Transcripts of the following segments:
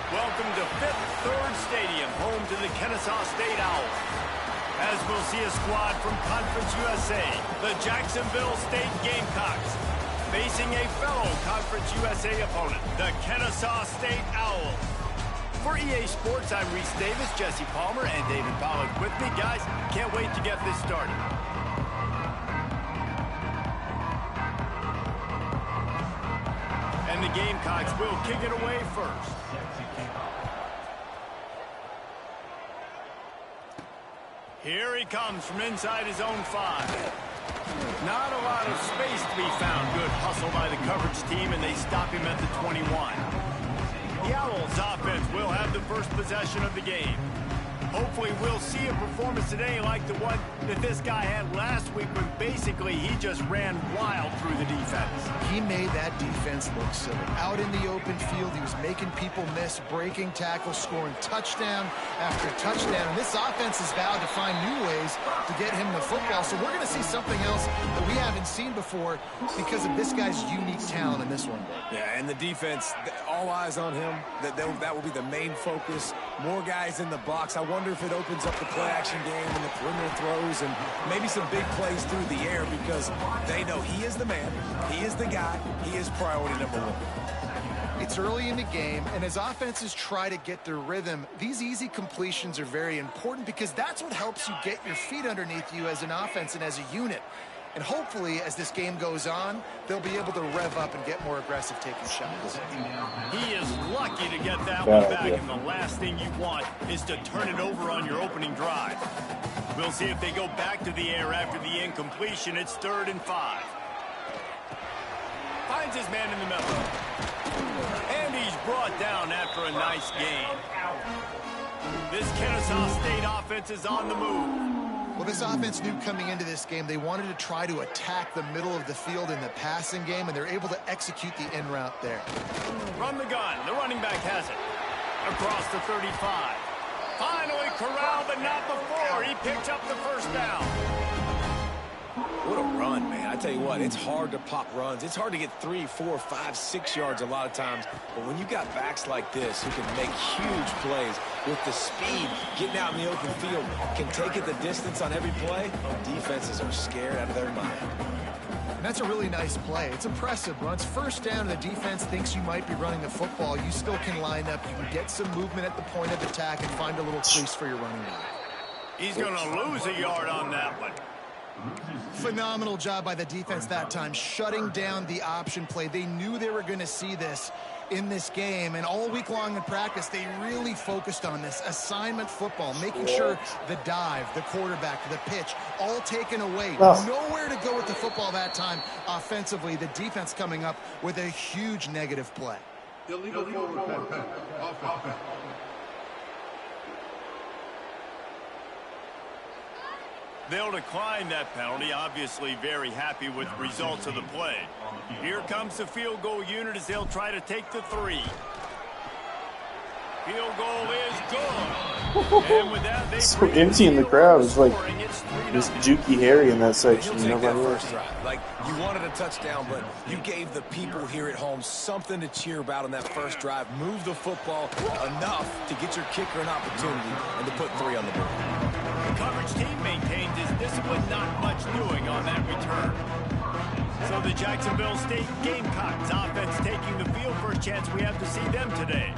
Welcome to Fifth Third Stadium, home to the Kennesaw State Owls. As we'll see a squad from Conference USA, the Jacksonville State Gamecocks, facing a fellow Conference USA opponent, the Kennesaw State Owls. For EA Sports, I'm Reese Davis, Jesse Palmer, and David Pollack with me. Guys, can't wait to get this started. And the Gamecocks will kick it away first. Here he comes from inside his own 5. Not a lot of space to be found. Good hustle by the coverage team, and they stop him at the 21. The Owls offense will have the first possession of the game. Hopefully we'll see a performance today like the one that this guy had last week when basically he just ran wild through the defense. He made that defense look silly. Out in the open field, he was making people miss, breaking tackles, scoring touchdown after touchdown. And this offense has vowed to find new ways to get him the football. So we're going to see something else that we haven't seen before because of this guy's unique talent in this one. Yeah, and the defense, all eyes on him. That will be the main focus. More guys in the box. I wonder if it opens up the play-action game and the perimeter throws and maybe some big plays through the air because they know he is the man, he is the guy, he is priority number 1. It's early in the game, and as offenses try to get their rhythm, these easy completions are very important because that's what helps you get your feet underneath you as an offense and as a unit. And hopefully, as this game goes on, they'll be able to rev up and get more aggressive taking shots. He is lucky to get that one back, and the last thing you want is to turn it over on your opening drive. We'll see if they go back to the air after the incompletion. It's 3rd and 5. Finds his man in the middle. And he's brought down after a nice gain. This Kennesaw State offense is on the move. Well, this offense knew coming into this game they wanted to try to attack the middle of the field in the passing game, and they're able to execute the in route there. From the gun, the running back has it. Across the 35. Finally corralled, but not before. He picked up the first down. What a run, man. I tell you what, it's hard to pop runs. It's hard to get 3, 4, 5, 6 yards a lot of times. But when you got backs like this who can make huge plays with the speed, getting out in the open field, can take it the distance on every play, defenses are scared out of their mind. And that's a really nice play. It's impressive. Runs first down, and the defense thinks you might be running the football. You still can line up. You can get some movement at the point of attack and find a little crease for your running back. He's going to lose a yard on that one. Phenomenal job by the defense that time, shutting down the option play. They knew they were going to see this in this game, and all week long in practice, they really focused on this assignment football, making sure the dive, the quarterback, the pitch, all taken away. Nowhere to go with the football that time offensively. The defense coming up with a huge negative play. Illegal forward offense. They'll decline that penalty, obviously very happy with results of the play. Here comes the field goal unit as they'll try to take the 3. Field goal is good. And with that, they so empty in the crowd. It's like just Jukey Harry in that section. Nobody else. Like, you wanted a touchdown, but you gave the people here at home something to cheer about on that first drive. Move the football enough to get your kicker an opportunity and to put 3 on the board. The coverage team maintained his discipline, not much doing on that return. So the Jacksonville State Gamecocks offense taking the field. First chance we have to see them today.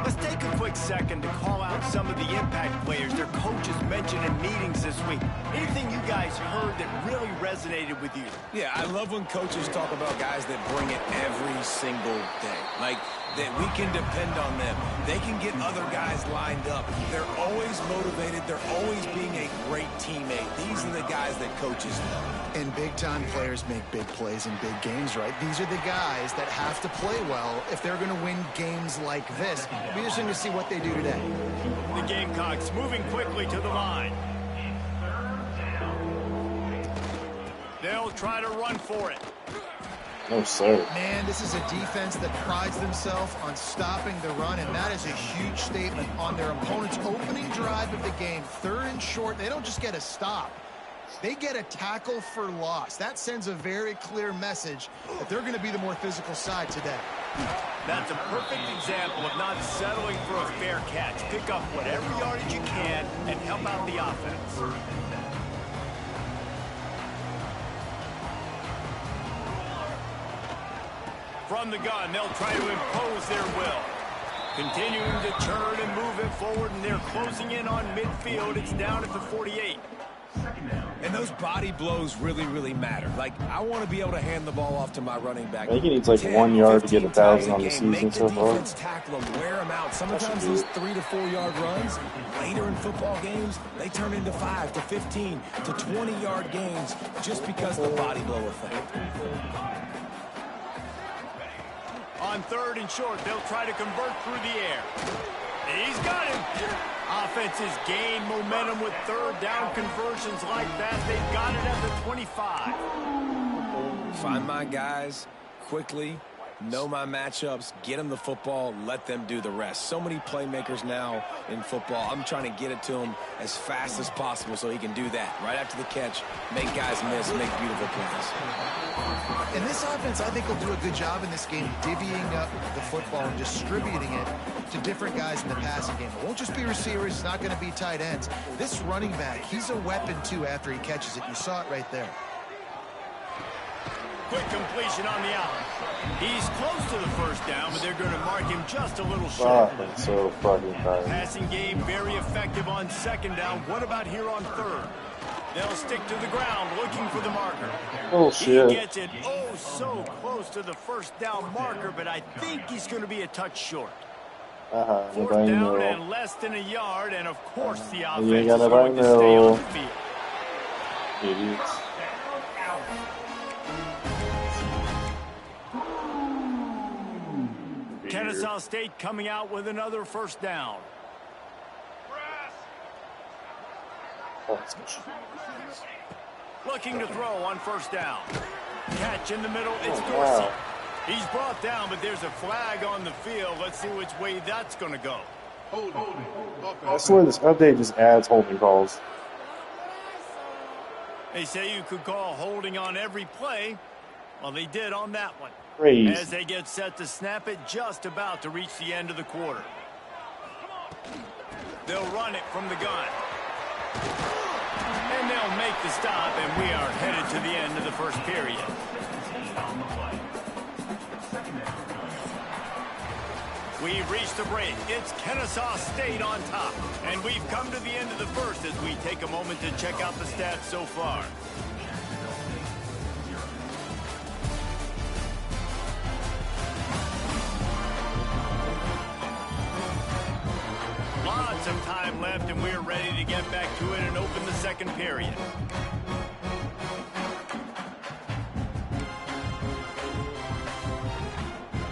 Let's take a quick second to call out some of the impact players their coaches mentioned in meetings this week. Anything you guys heard that really resonated with you? Yeah, I love when coaches talk about guys that bring it every single day. Like, that we can depend on them. They can get other guys lined up. They're always motivated. They're always being a great teammate. These are the guys that coaches love. And big-time players make big plays in big games, right? These are the guys that have to play well if they're going to win games like this. It'll be interesting to see what they do today. The Gamecocks moving quickly to the line. They'll try to run for it. No, sir. Man, this is a defense that prides themselves on stopping the run, and that is a huge statement on their opponent's opening drive of the game. 3rd and short, they don't just get a stop. They get a tackle for loss. That sends a very clear message that they're going to be the more physical side today. That's a perfect example of not settling fair catch. Pick up whatever yardage you can and help out the offense. From the gun, they'll try to impose their will. Continuing to turn and move it forward, and they're closing in on midfield. It's down at the 48. And those body blows really, really matter. Like, I want to be able to hand the ball off to my running back. I think he needs like 1 yard to get 1,000 on the season so far. Make the defense tackle them, wear them out. Sometimes those 3 to 4 yard runs, later in football games, they turn into 5 to 15 to 20 yard gains just because of the body blow effect. On 3rd and short, they'll try to convert through the air. He's got him. Offenses gain momentum with 3rd down conversions like that. They've got it at the 25. Find my guys quickly, know my matchups, get them the football, let them do the rest. So many playmakers now in football. I'm trying to get it to him as fast as possible so he can do that. Right after the catch, make guys miss, make beautiful plays. And this offense, I think, will do a good job in this game divvying up the football and distributing it to different guys in the passing game. It won't just be receivers. It's not going to be tight ends. This running back, he's a weapon, too, after he catches it. You saw it right there. Quick completion on the out. He's close to the 1st down, but they're going to mark him just a little short. Oh, so fucking tired. Passing game very effective on 2nd down. What about here on 3rd? They'll stick to the ground looking for the marker. Oh, shit. He gets it so close to the 1st down marker, but I think he's going to be a touch short. 4th down and less than a yard, and of course the offense is going to stay on the field. Idiots. Kennesaw State coming out with another 1st down. Looking to throw on 1st down. Catch in the middle. It's Dorsey. Wow. He's brought down, but there's a flag on the field. Let's see which way that's going to go. I swear this update just adds holding calls. They say you could call holding on every play. Well, they did on that one. Crazy. As they get set to snap it, just about to reach the end of the quarter. They'll run it from the gun. And they'll make the stop, and we are headed to the end of the 1st period. We've reached the break. It's Kennesaw State on top. And we've come to the end of the 1st as we take a moment to check out the stats so far. Lots of time left, and we're ready to get back to it and open the 2nd period.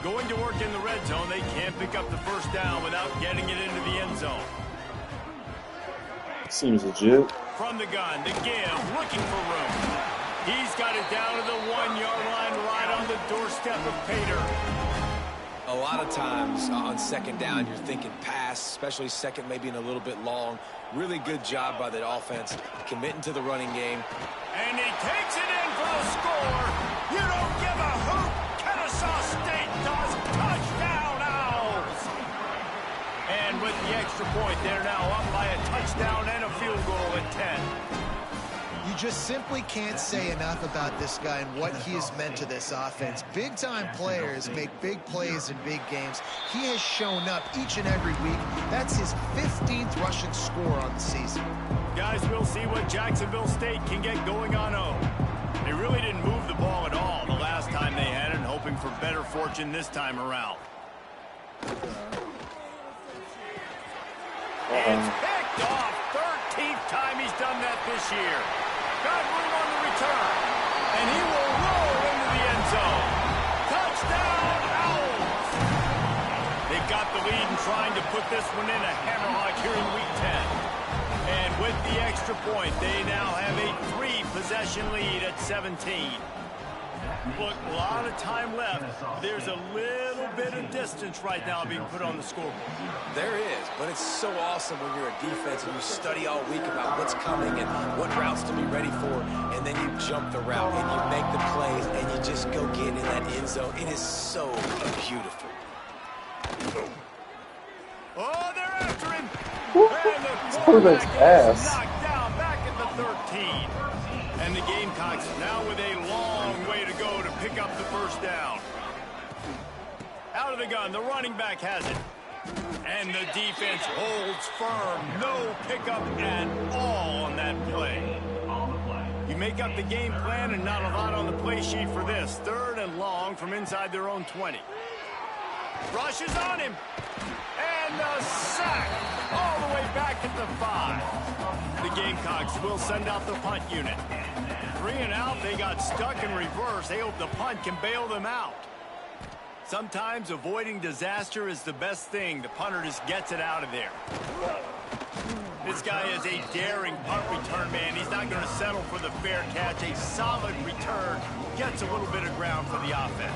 Going to work in the red zone, they can't pick up the 1st down without getting it into the end zone. Seems legit. From the gun, the give, looking for room. He's got it down to the 1 yard line, right on the doorstep of Pater. A lot of times on 2nd down, you're thinking pass, especially 2nd, maybe in a little bit long. Really good job by the offense, committing to the running game. And he takes it in for the score. You don't give a hoot. Kennesaw State does. Touchdown, Owls. And with the extra point, they're now up by a touchdown and a field goal at 10. You just simply can't say enough about this guy and what he has meant to this offense. Big-time players make big plays in big games. He has shown up each and every week. That's his 15th rushing score on the season. Guys, we'll see what Jacksonville State can get going on home. They really didn't move the ball at all the last time they had it, and hoping for better fortune this time around. It's picked off. 13th time he's done that this year. Got room on the return. And he will roll into the end zone. Touchdown, Owls. They've got the lead and trying to put this one in a hammerlock here in Week 10. And with the extra point, they now have a 3-possession lead at 17. Look, a lot of time left. There's a little bit of distance right now being put on the scoreboard. There is, but it's so awesome when you're a defense and you study all week about what's coming and what routes to be ready for, and then you jump the route and you make the plays and you just go get in that end zone. It is so beautiful. Oh, they're This quarterback's ass. Knocked down back at the 13. And the Gamecocks now with a long way to go to pick up the first down. Out of the gun, the running back has it. And the defense holds firm. No pickup at all on that play. You make up the game plan and not a lot on the play sheet for this. 3rd and long from inside their own 20. Rushes on him. And a sack all the way back at the 5. The Gamecocks will send out the punt unit. 3 and out, they got stuck in reverse. They hope the punt can bail them out. Sometimes avoiding disaster is the best thing. The punter just gets it out of there. This guy is a daring punt return man. He's not going to settle for the fair catch. A solid return gets a little bit of ground for the offense.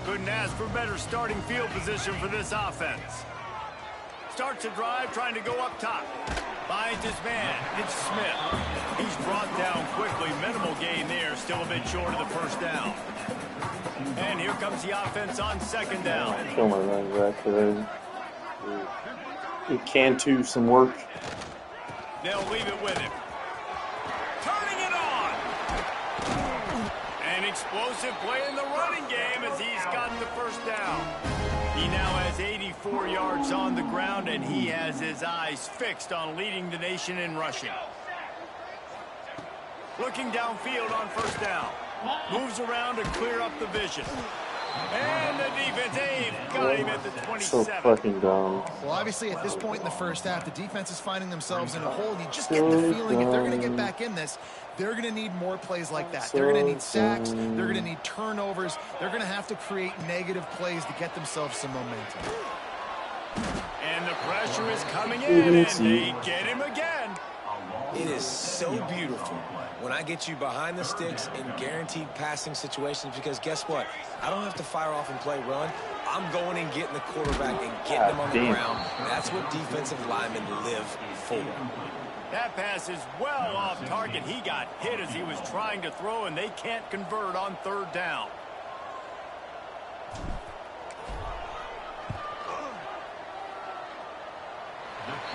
Couldn't ask for better starting field position for this offense. Starts a drive trying to go up top. Finds his man. It's Smith. He's brought down quickly. Minimal gain there. Still a bit short of the first down. And here comes the offense on 2nd down. Kill my running back today. He can do some work. They'll leave it with him. Turning it on. An explosive play in the running game as he's got the first down. He now has 84 yards on the ground, and he has his eyes fixed on leading the nation in rushing. Looking downfield on 1st down. Moves around to clear up the vision. And the defense, they've got him at the 27. So fucking dumb. Well, obviously, at this point in the first half, the defense is finding themselves in a hole. You just get the feeling if they're going to get back in this, they're going to need more plays like that. They're going to need sacks. They're going to need turnovers. They're going to have to create negative plays to get themselves some momentum. And the pressure is coming in, and they get him again. It is so beautiful when I get you behind the sticks in guaranteed passing situations, because guess what? I don't have to fire off and play run. I'm going and getting the quarterback and getting him on the ground. That's what defensive linemen live for. That pass is well off target. He got hit as he was trying to throw, and they can't convert on 3rd down.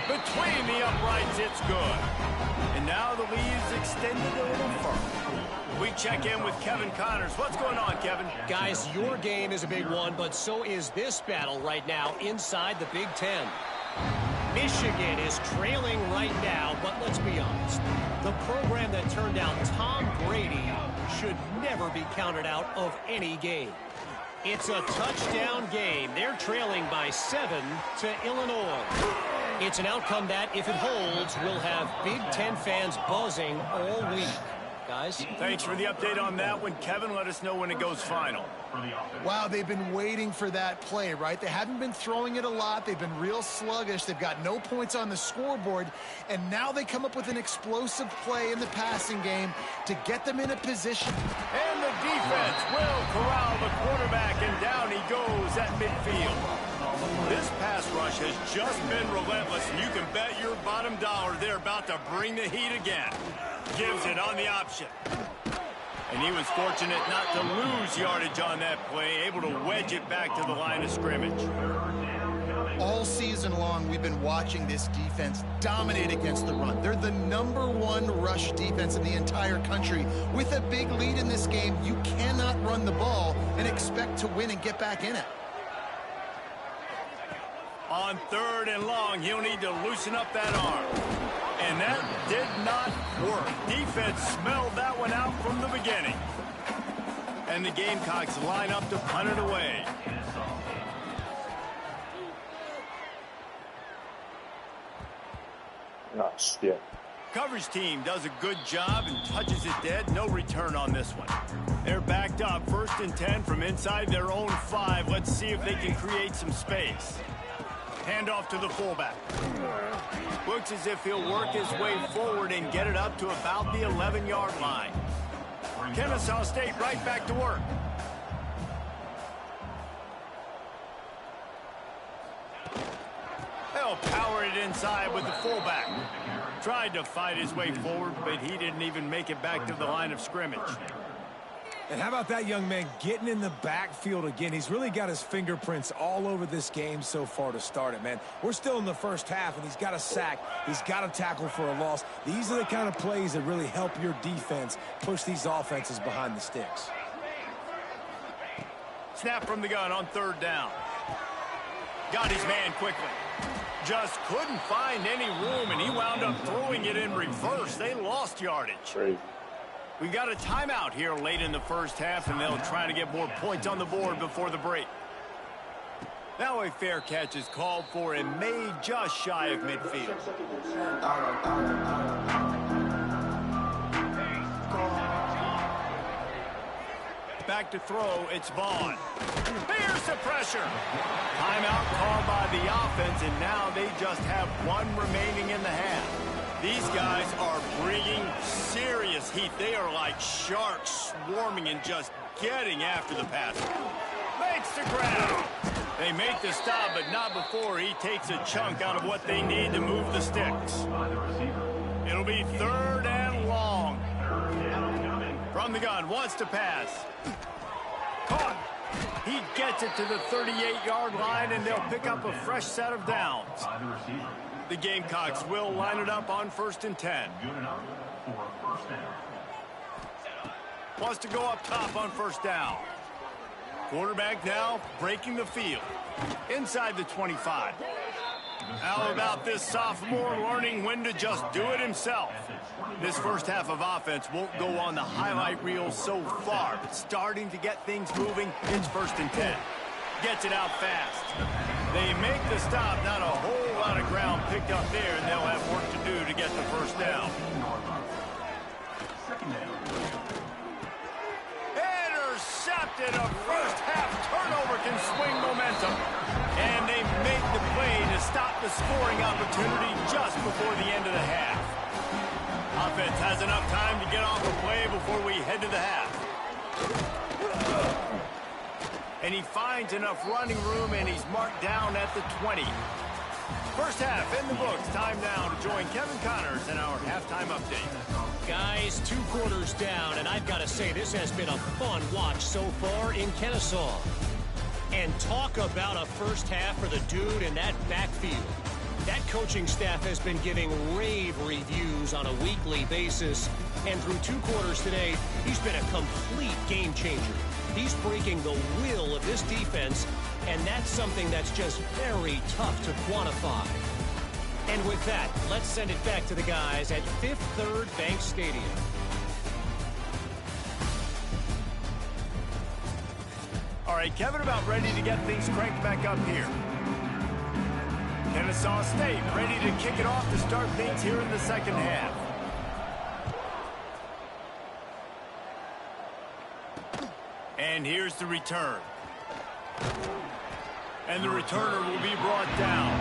Between the uprights, it's good. And now the lead's extended a little further. We check in with Kevin Connors. What's going on, Kevin? Guys, your game is a big one, but so is this battle right now inside the Big Ten. Michigan is trailing right now, but let's be honest. The program that turned out Tom Brady should never be counted out of any game. It's a touchdown game. They're trailing by 7 to Illinois. It's an outcome that, if it holds, will have Big Ten fans buzzing all week. Guys? Thanks for the update on that one, Kevin. Let us know when it goes final. Wow, they've been waiting for that play, right? They haven't been throwing it a lot. They've been real sluggish. They've got no points on the scoreboard. And now they come up with an explosive play in the passing game to get them in a position. And the defense will corral the quarterback, and down he goes at midfield. This pass rush has just been relentless, and you can bet your bottom dollar they're about to bring the heat again. Gives it on the option. And he was fortunate not to lose yardage on that play, able to wedge it back to the line of scrimmage. All season long, we've been watching this defense dominate against the run. They're the #1 rush defense in the entire country. With a big lead in this game, you cannot run the ball and expect to win and get back in it. On 3rd and long, he'll need to loosen up that arm. And that did not work. Defense smelled that one out from the beginning. And the Gamecocks line up to punt it away. Oh, shit. Coverage team does a good job and touches it dead. No return on this one. They're backed up. 1st and 10 from inside their own 5. Let's see if they can create some space. Handoff to the fullback. Looks as if he'll work his way forward and get it up to about the 11-yard line. Kennesaw State right back to work. They'll power it inside with the fullback. Tried to fight his way forward, but he didn't even make it back to the line of scrimmage. And how about that young man getting in the backfield again? He's really got his fingerprints all over this game so far to start it, man. We're still in the first half, and he's got a sack. He's got a tackle for a loss. These are the kind of plays that really help your defense push these offenses behind the sticks. Snap from the gun on 3rd down. Got his man quickly. Just couldn't find any room, and he wound up throwing it in reverse. They lost yardage. Crazy. We got a timeout here late in the first half, and they'll try to get more points on the board before the break. Now a fair catch is called for and made just shy of midfield. Back to throw, it's Vaughn. Here's the pressure. Timeout called by the offense, and now they just have 1 remaining in the half. These guys are bringing serious heat. They are like sharks swarming and just getting after the passer. Makes the grab. They make the stop, but not before he takes a chunk out of what they need to move the sticks. It'll be 3rd and long. From the gun, wants to pass. Caught. He gets it to the 38-yard line, and they'll pick up a fresh set of downs. The Gamecocks will line it up on 1st and 10. Wants to go up top on 1st down. Quarterback now breaking the field. Inside the 25. How about this sophomore learning when to just do it himself? This first half of offense won't go on the highlight reel so far, but starting to get things moving. It's 1st and 10. Gets it out fast. They make the stop. Not a whole lot of ground picked up there, and they'll have work to do to get the 1st down. Intercepted. A first half turnover can swing momentum. And they make the play to stop the scoring opportunity just before the end of the half. Offense has enough time to get off the play before we head to the half. And he finds enough running room, and he's marked down at the 20. First half in the books. Time now to join Kevin Connors in our halftime update. Guys, 2 quarters down, and I've got to say this has been a fun watch so far in Kennesaw. And talk about a first half for the dude in that backfield. That coaching staff has been giving rave reviews on a weekly basis. And through 2 quarters today, he's been a complete game changer. He's breaking the will of this defense, and that's something that's just very tough to quantify. And with that, let's send it back to the guys at Fifth Third Bank Stadium. All right, Kevin, about ready to get things cranked back up here. Kennesaw State ready to kick it off to start things here in the second half. And here's the return. And the returner will be brought down.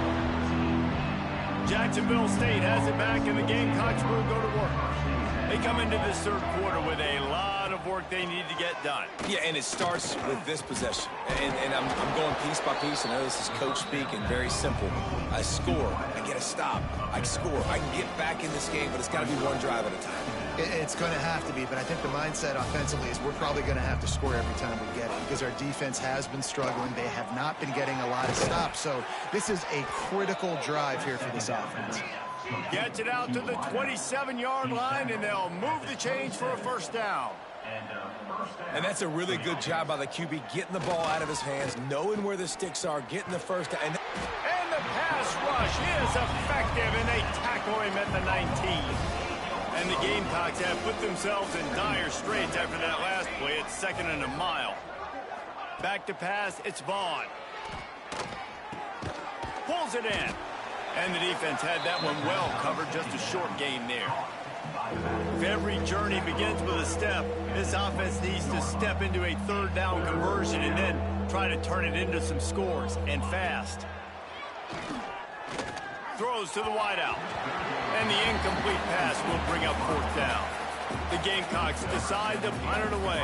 Jacksonville State has it back, and the Gamecocks will go to work. They come into this 3rd quarter with a lot of work they need to get done. Yeah, and it starts with this possession. And I'm going piece by piece. I know this is coach speak and very simple. I score. I get a stop. I score. I can get back in this game, but it's got to be 1 drive at a time. It's going to have to be, but I think the mindset offensively is we're probably going to have to score every time we get it because our defense has been struggling. They have not been getting a lot of stops, so this is a critical drive here for this offense. Gets it out to the 27-yard line, and they'll move the chains for a first down. And that's a really good job by the QB, getting the ball out of his hands, knowing where the sticks are, getting the first down. And the pass rush is effective, and they tackle him at the 19. And the Gamecocks have put themselves in dire straits after that last play. It's 2nd and a mile. Back to pass, it's Vaughn. Pulls it in. And the defense had that one well covered, just a short gain there. If every journey begins with a step, this offense needs to step into a 3rd down conversion and then try to turn it into some scores, and fast. Throws to the wideout. And the incomplete pass will bring up 4th down. The Gamecocks decide to punt it away.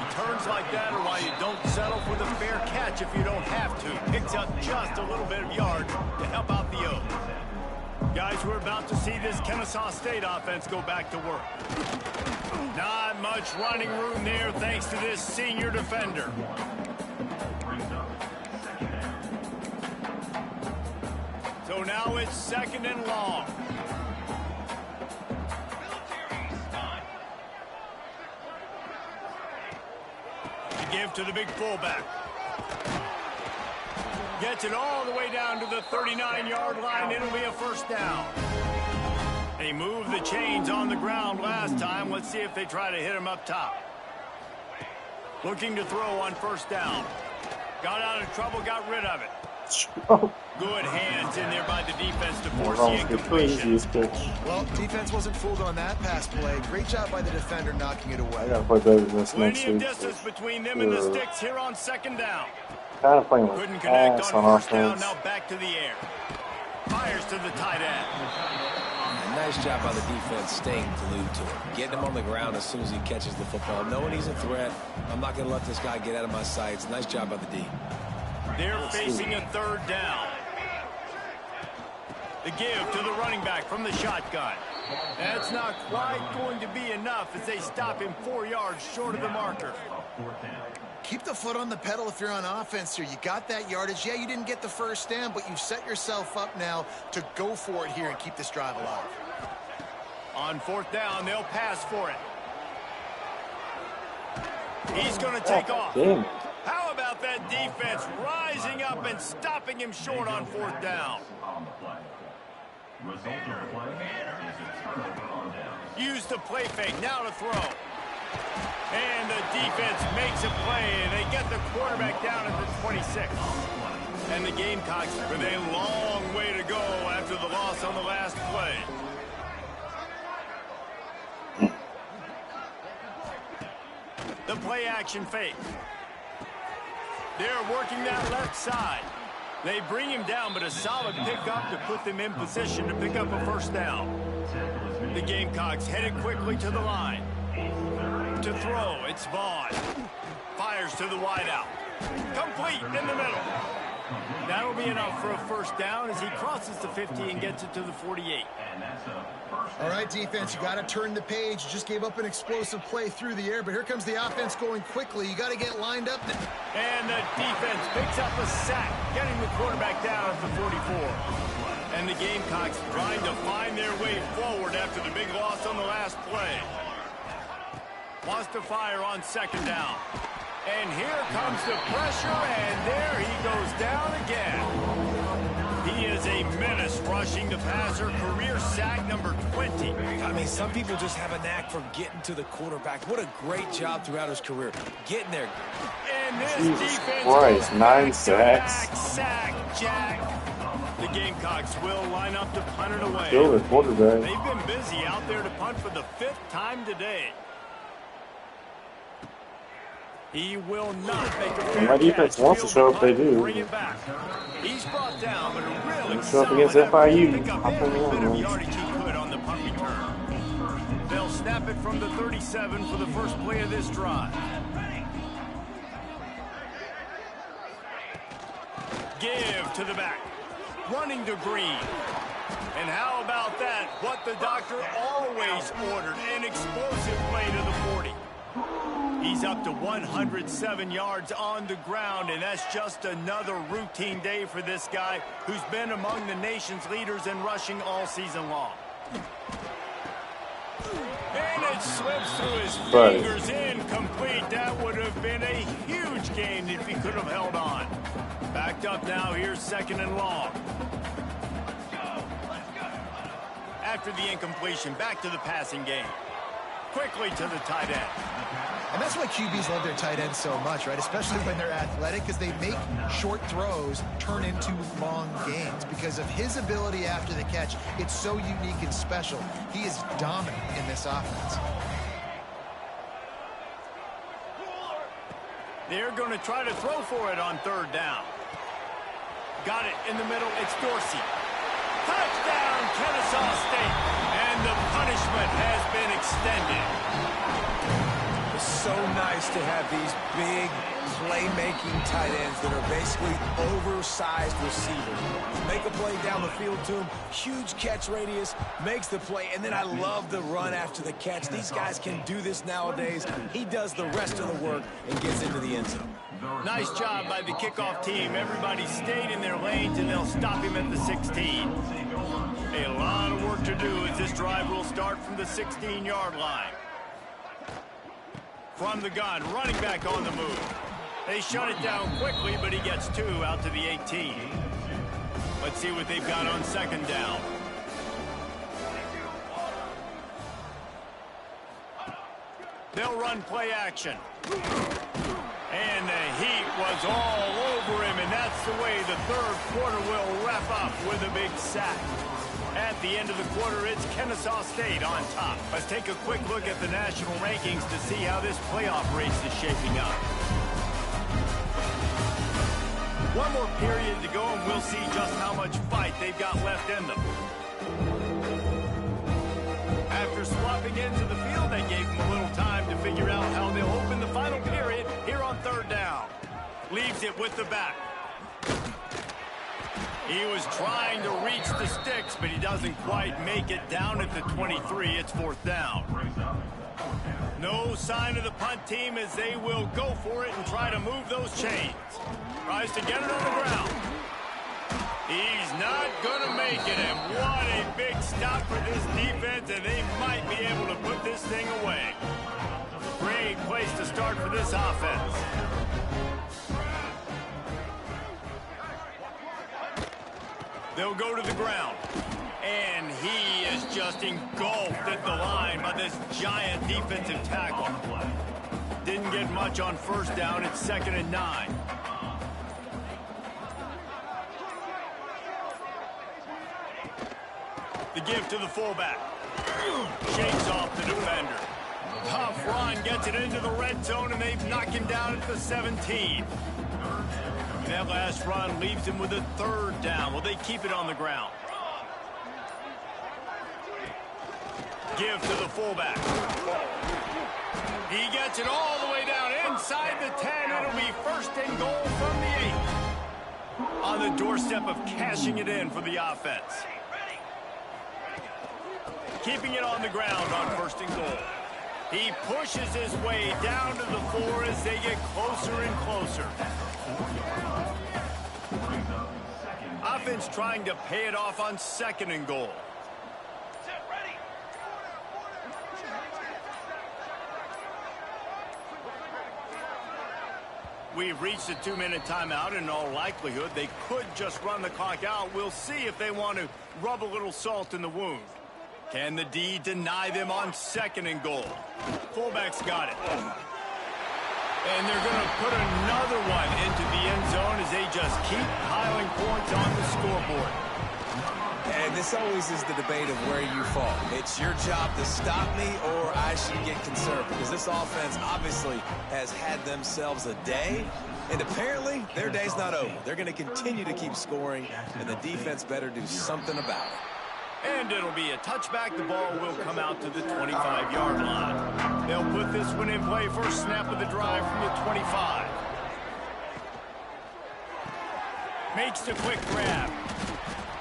Returns Plays like that are why you don't settle for the fair catch if you don't have to. Picks up just a little bit of yard to help out the O. Guys, we're about to see this Kennesaw State offense go back to work. Not much running room there thanks to this senior defender. So now it's 2nd and long. To give to the big fullback. Gets it all the way down to the 39-yard line. It'll be a first down. They moved the chains on the ground last time. Let's see if they try to hit him up top. Looking to throw on first down. Got out of trouble, got rid of it. Good hands in there by the defense to force the incompletion. Well, defense wasn't fooled on that pass play. Great job by the defender knocking it away. I gotta play better than this next Plenty of week. distance between them and the sticks here on 2nd down. Kind of playing Couldn't like connect ass on on first down. offense. Now back to the air. Fires to the tight end. Nice job by the defense staying glued to him. Getting him on the ground as soon as he catches the football. Knowing he's a threat, I'm not going to let this guy get out of my sights. Nice job by the D. They're facing a 3rd down. The give to the running back from the shotgun. That's not quite going to be enough as they stop him 4 yards short of the marker. Keep the foot on the pedal if you're on offense here. You got that yardage. Yeah, you didn't get the first down, but you've set yourself up now to go for it here and keep this drive alive. On 4th down, they'll pass for it. He's going to take off. Damn. How about that defense rising up and stopping him short on 4th down? Use the play fake, now to throw. And the defense makes a play, and they get the quarterback down at the 26. And the Gamecocks with a long way to go after the loss on the last play. The play action fake. They're working that left side. They bring him down, but a solid pickup to put them in position to pick up a first down. The Gamecocks headed quickly to the line. To throw, it's Vaughn. Fires to the wideout. Complete in the middle. That'll be enough for a first down as he crosses the 50 and gets it to the 48. All right, defense, you got to turn the page. You just gave up an explosive play through the air, but here comes the offense going quickly. You got to get lined up. And the defense picks up a sack, getting the quarterback down at the 44. And the Gamecocks trying to find their way forward after the big loss on the last play. Wants to fire on 2nd down. And here comes the pressure, and there he goes down again. He is a menace rushing the passer, career sack number 20. I mean, some people just have a knack for getting to the quarterback. What a great job throughout his career. Getting there. And this Jesus defense Christ, goes 9 back-to-back sacks. Sack, Jack. The Gamecocks will line up to punt it away. Kill the quarterback. They've been busy out there to punt for the 5th time today. He will not make a fair My defense catch. wants to show up, they do. Bring it back. He's brought down, but a really Show up solid against effort to FIU. pick up Hop every on bit the of line. yardage he could on the punt return. They'll snap it from the 37 for the first play of this drive. Give to the back. Running to Green. And how about that? What the doctor always ordered. An explosive play to the 40. He's up to 107 yards on the ground, and that's just another routine day for this guy who's been among the nation's leaders in rushing all season long. And it slips through his fingers, incomplete. That would have been a huge gain if he could have held on. Backed up now, here's 2nd and long. After the incompletion, back to the passing game. Quickly to the tight end. And that's why QBs love their tight ends so much, right? Especially when they're athletic, because they make short throws turn into long gains. Because of his ability after the catch, it's so unique and special. He is dominant in this offense. They're going to try to throw for it on 3rd down. Got it in the middle. It's Dorsey. Touchdown, Kennesaw State. And the punishment has been extended. The so nice to have these big playmaking tight ends that are basically oversized receivers. Make a play down the field to him, huge catch radius, makes the play, and then I love the run after the catch. These guys can do this nowadays. He does the rest of the work and gets into the end zone. Nice job by the kickoff team. Everybody stayed in their lanes, and they'll stop him at the 16. A lot of work to do as this drive will start from the 16-yard line. From the gun, running back on the move. They shut it down quickly, but he gets 2 out to the 18. Let's see what they've got on second down. They'll run play action. And the heat was all over him, and that's the way the third quarter will wrap up with a big sack. At the end of the quarter, it's Kennesaw State on top. Let's take a quick look at the national rankings to see how this playoff race is shaping up. One more period to go, and we'll see just how much fight they've got left in them. After swapping into the field, they gave them a little time to figure out how they'll open the final period here on third down. Leaves it with the back. He was trying to reach the sticks, but he doesn't quite make it down at the 23. It's fourth down. No sign of the punt team as they will go for it and try to move those chains. Tries to get it on the ground. He's not going to make it, and what a big stop for this defense, and they might be able to put this thing away. Great place to start for this offense. They'll go to the ground, and he is just engulfed at the line by this giant defensive tackle. Didn't get much on first down. It's 2nd and 9. The give to the fullback. Shakes off the defender. Tough run, gets it into the red zone, and they've knocked him down at the 17. That last run leaves him with a third down. Will they keep it on the ground? Give to the fullback. He gets it all the way down inside the 10. It'll be 1st and goal from the 8. On the doorstep of cashing it in for the offense. Keeping it on the ground on 1st and goal. He pushes his way down to the 4 as they get closer and closer. Offense trying to pay it off on 2nd and goal. We've reached a 2-minute timeout, and in all likelihood, they could just run the clock out. We'll see if they want to rub a little salt in the wound. Can the D deny them on 2nd and goal? Fullback's got it. And they're going to put another one into the end zone as they just keep piling points on the scoreboard. And this always is the debate of where you fall. It's your job to stop me, or I should get conservative, because this offense obviously has had themselves a day, and apparently their day's not over. They're going to continue to keep scoring, and the defense better do something about it. And it'll be a touchback. The ball will come out to the 25-yard line. They'll put this one in play. First snap of the drive from the 25. Makes the quick grab.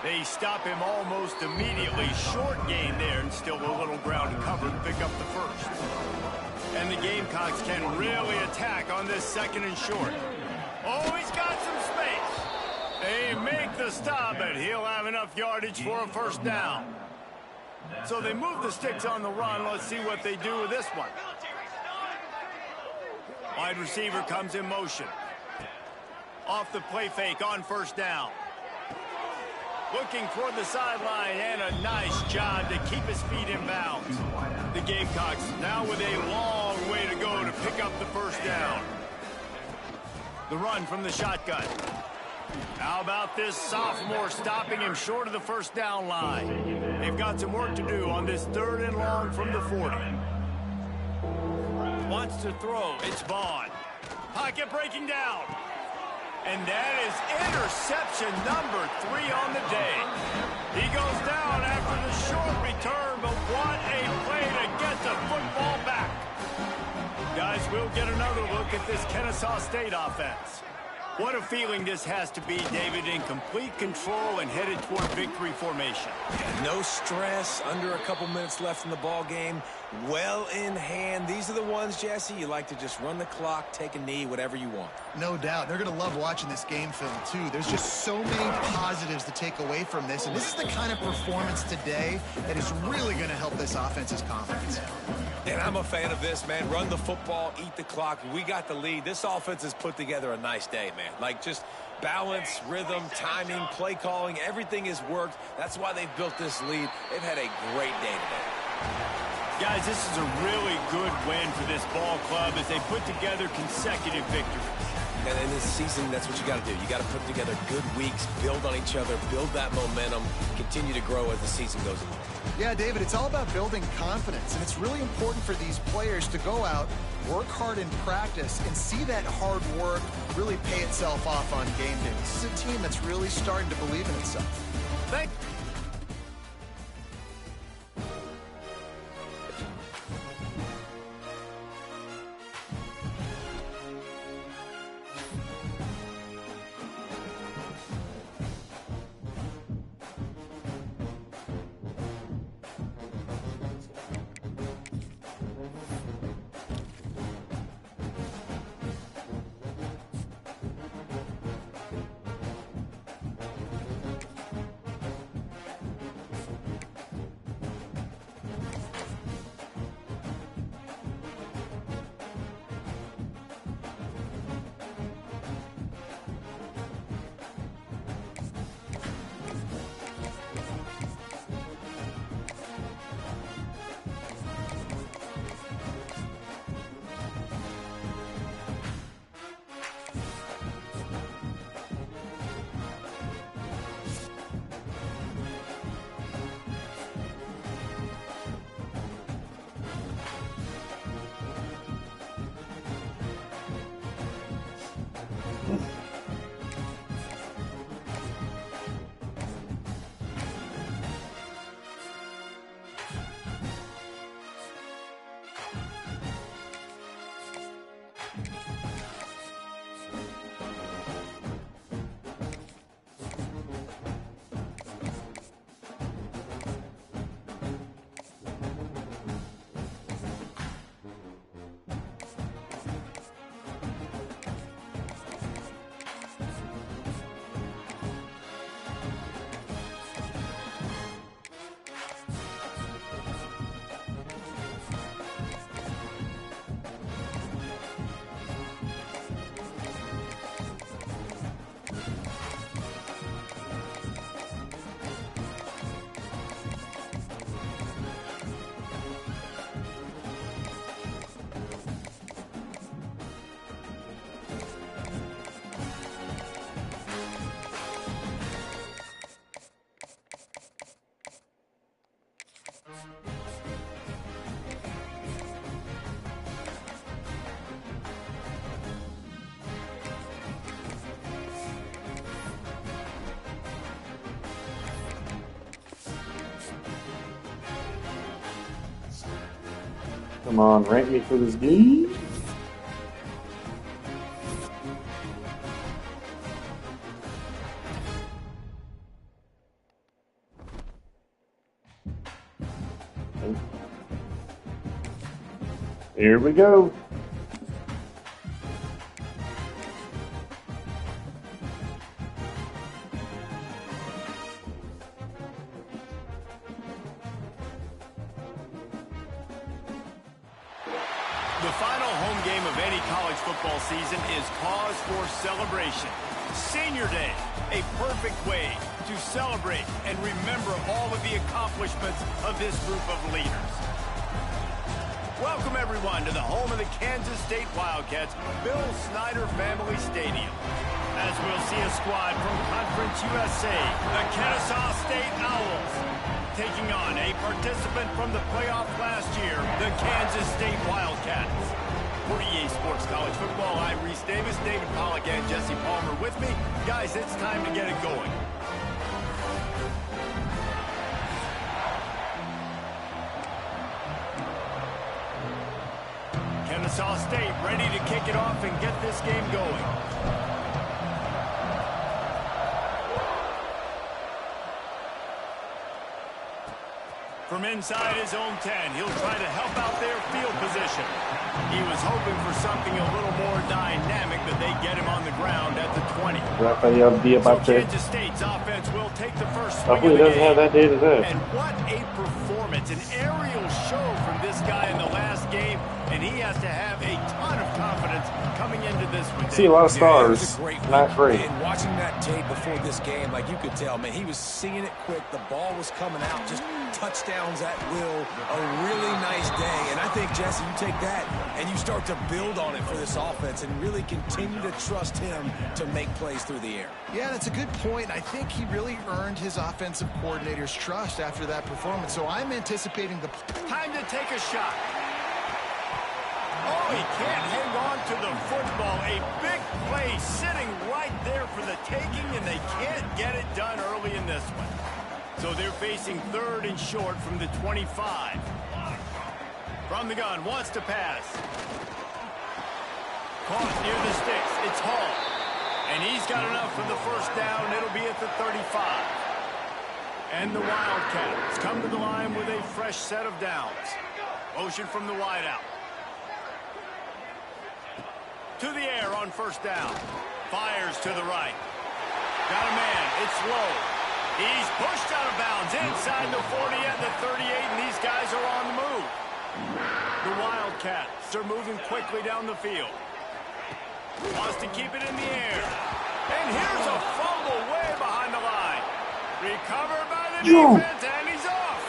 They stop him almost immediately. Short gain there, and still a little ground to cover to pick up the first. And the Gamecocks can really attack on this 2nd and short. Oh, he's got some space. They make the stop, but he'll have enough yardage for a 1st down. So they move the sticks on the run. Let's see what they do with this one. Wide receiver comes in motion. Off the play fake on 1st down. Looking toward the sideline, and a nice job to keep his feet in bounds. The Gamecocks now with a long way to go to pick up the 1st down. The run from the shotgun. How about this sophomore stopping him short of the 1st down line? They've got some work to do on this 3rd and long from the 40. Wants to throw. It's Vaughn. Pocket breaking down. And that is interception number 3 on the day. He goes down after the short return, but what a play to get the football back. Guys, we'll get another look at this Kennesaw State offense. What a feeling this has to be, David, in complete control and headed toward victory formation. Yeah, no stress, under a couple minutes left in the ball game, well in hand. These are the ones, Jesse, you like to just run the clock, take a knee, whatever you want. No doubt. They're going to love watching this game film, too. There's just so many positives to take away from this, and this is the kind of performance today that is really going to help this offense's confidence. And I'm a fan of this, man. Run the football, eat the clock. We got the lead. This offense has put together a nice day, man. Like, just balance, rhythm, timing, play calling, everything has worked. That's why they've built this lead. They've had a great day today. Guys, this is a really good win for this ball club as they put together consecutive victories. And in this season, that's what you got to do. You got to put together good weeks, build on each other, build that momentum, continue to grow as the season goes along. Yeah, David, it's all about building confidence, and it's really important for these players to go out, work hard in practice, and see that hard work really pay itself off on game day. This is a team that's really starting to believe in itself. Thank Come on, rank me for this game. Here we go. The final home game of any college football season is cause for celebration. Senior Day, a perfect way to celebrate and remember all of the accomplishments of this group of leaders. Welcome, everyone, to the home of the Kansas State Wildcats, Bill Snyder Family Stadium. As we'll see a squad from Conference USA, the Kennesaw State Owls, taking on a participant from the playoff last year, the Kansas State Wildcats. For EA Sports College Football, I'm Reese Davis, David Pollack, and Jesse Palmer with me. Guys, it's time to get it going. Kennesaw State ready to kick it off and get this game going. From inside his own 10, he'll try to help out their field position. He was hoping for something a little more dynamic, but they get him on the ground at the 20. So Kansas State's offense will take the first swing of the doesn't game. have that day today. And what a performance, an aerial show from this guy in the last game, and he has to have a ton of confidence coming into this one. See a lot of stars, Yeah, it was a great not week. great. And watching that tape before this game, like you could tell, man, he was seeing it quick. The ball was coming out, just touchdowns at will. A really nice day. And I think, Jesse, you take that and you start to build on it for this offense and really continue to trust him to make plays through the air. Yeah, that's a good point. I think he really earned his offensive coordinator's trust after that performance. So I'm anticipating the... Time to take a shot. Oh, he can't hang on to the football. A big play sitting right there for the taking, and they can't get it done early in this one. So they're facing 3rd and short from the 25. From the gun, wants to pass. Caught near the sticks. It's Hall. And he's got enough for the first down. It'll be at the 35. And the Wildcats come to the line with a fresh set of downs. Motion from the wideout. To the air on first down. Fires to the right. Got a man. It's low. He's pushed out of bounds inside the 40 and the 38, and these guys are on the move. The Wildcats are moving quickly down the field. Wants to keep it in the air. And here's a fumble way behind the line. Recovered by the defense, and he's off.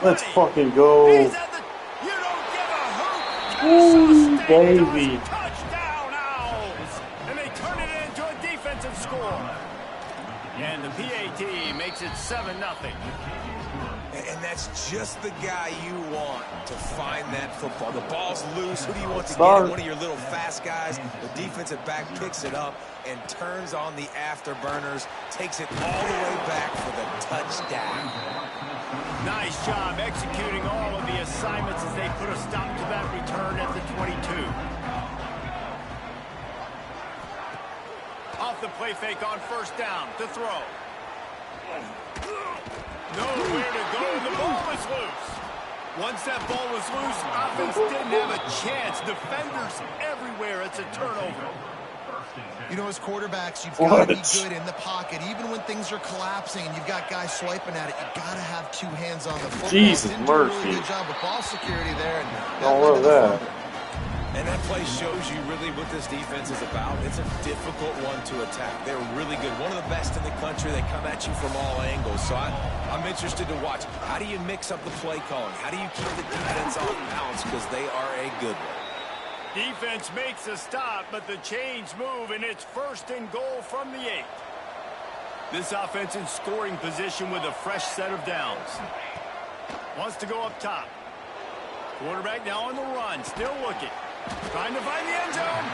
Let's fucking go. He's at the, you don't give a hoot. Ooh, Kennesaw State baby. does. Touchdown, Owls. And they turn it into a defensive score. And the PAT makes it 7-0. And that's just the guy you want to find that football. The ball's loose. Who do you want to Start. get it? One of your little fast guys. The defensive back picks it up and turns on the afterburners, takes it all the way back for the touchdown. Nice job executing all of the assignments as they put a stop to that return at the 22. Off the play fake on first down to throw. Nowhere to go, and the ball was loose. Once that ball was loose, offense didn't have a chance. Defenders everywhere. It's a turnover. You know, as quarterbacks, you've got to be What? good in the pocket. Even when things are collapsing and you've got guys swiping at it, you've got to have 2 hands on the football. Jesus Didn't do a really mercy. good job of ball security there. And Don't led love to the that. fumble. And that play shows you really what this defense is about. It's a difficult one to attack. They're really good. One of the best in the country. They come at you from all angles. So I'm interested to watch. How do you mix up the play calling? How do you keep the defense off balance? Because they are a good one. Defense makes a stop, but the chains move, and it's 1st and goal from the 8. This offense in scoring position with a fresh set of downs. Wants to go up top. Quarterback now on the run, still looking. Trying to find the end zone.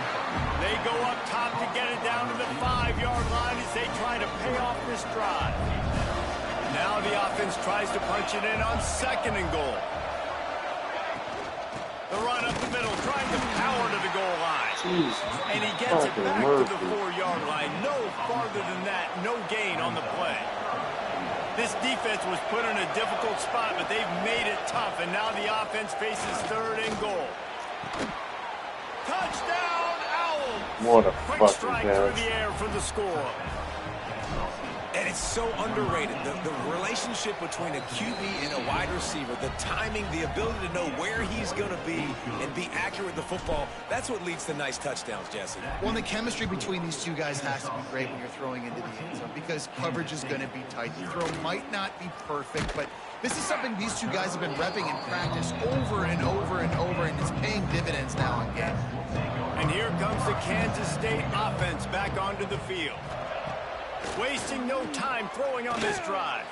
They go up top to get it down to the 5-yard line as they try to pay off this drive. Now the offense tries to punch it in on 2nd and goal. The run up the middle, trying to power to the goal line. Jesus And he gets it fucking back to mercy. the 4-yard line. No farther than that, no gain on the play. This defense was put in a difficult spot, but they've made it tough, and now the offense faces 3rd and goal. Touchdown, Owls! What a Quick fucking strike through catch. the air for the score. And it's so underrated. The relationship between a QB and a wide receiver, the timing, the ability to know where he's going to be and be accurate with the football, that's what leads to nice touchdowns, Jesse. Well, the chemistry between these 2 guys has to be great when you're throwing into the end zone because coverage is going to be tight. The throw might not be perfect, but this is something these 2 guys have been repping in practice over and over and over, and it's paying dividends now in game. And here comes the Kansas State offense back onto the field. Wasting no time throwing on this drive.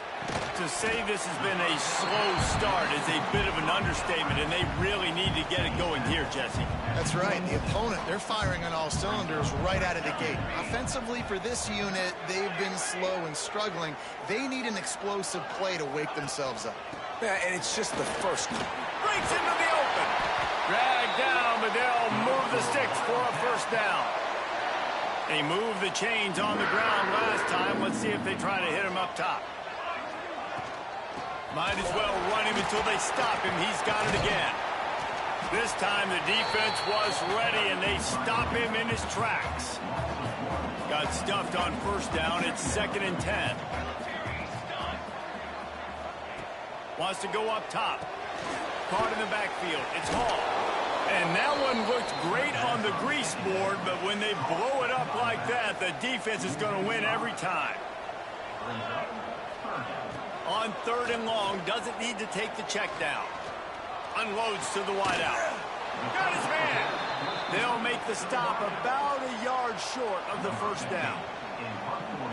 To say this has been a slow start is a bit of an understatement, and they really need to get it going here, Jesse. That's right. The opponent, they're firing on all cylinders right out of the gate. Offensively, for this unit, they've been slow and struggling. They need an explosive play to wake themselves up. Yeah, and it's just the first. Breaks into the open. Dragged down, but they'll move the sticks for a first down. They moved the chains on the ground last time. Let's see if they try to hit him up top. Might as well run him until they stop him. He's got it again. This time the defense was ready, and they stop him in his tracks. Got stuffed on first down. It's 2nd and 10. Wants to go up top. Caught in the backfield. It's Hall. And that one looked great on the grease board, but when they blow it up like that, the defense is going to win every time. On 3rd and long, doesn't need to take the check down. Unloads to the wideout. Got his man. They'll make the stop about a yard short of the first down.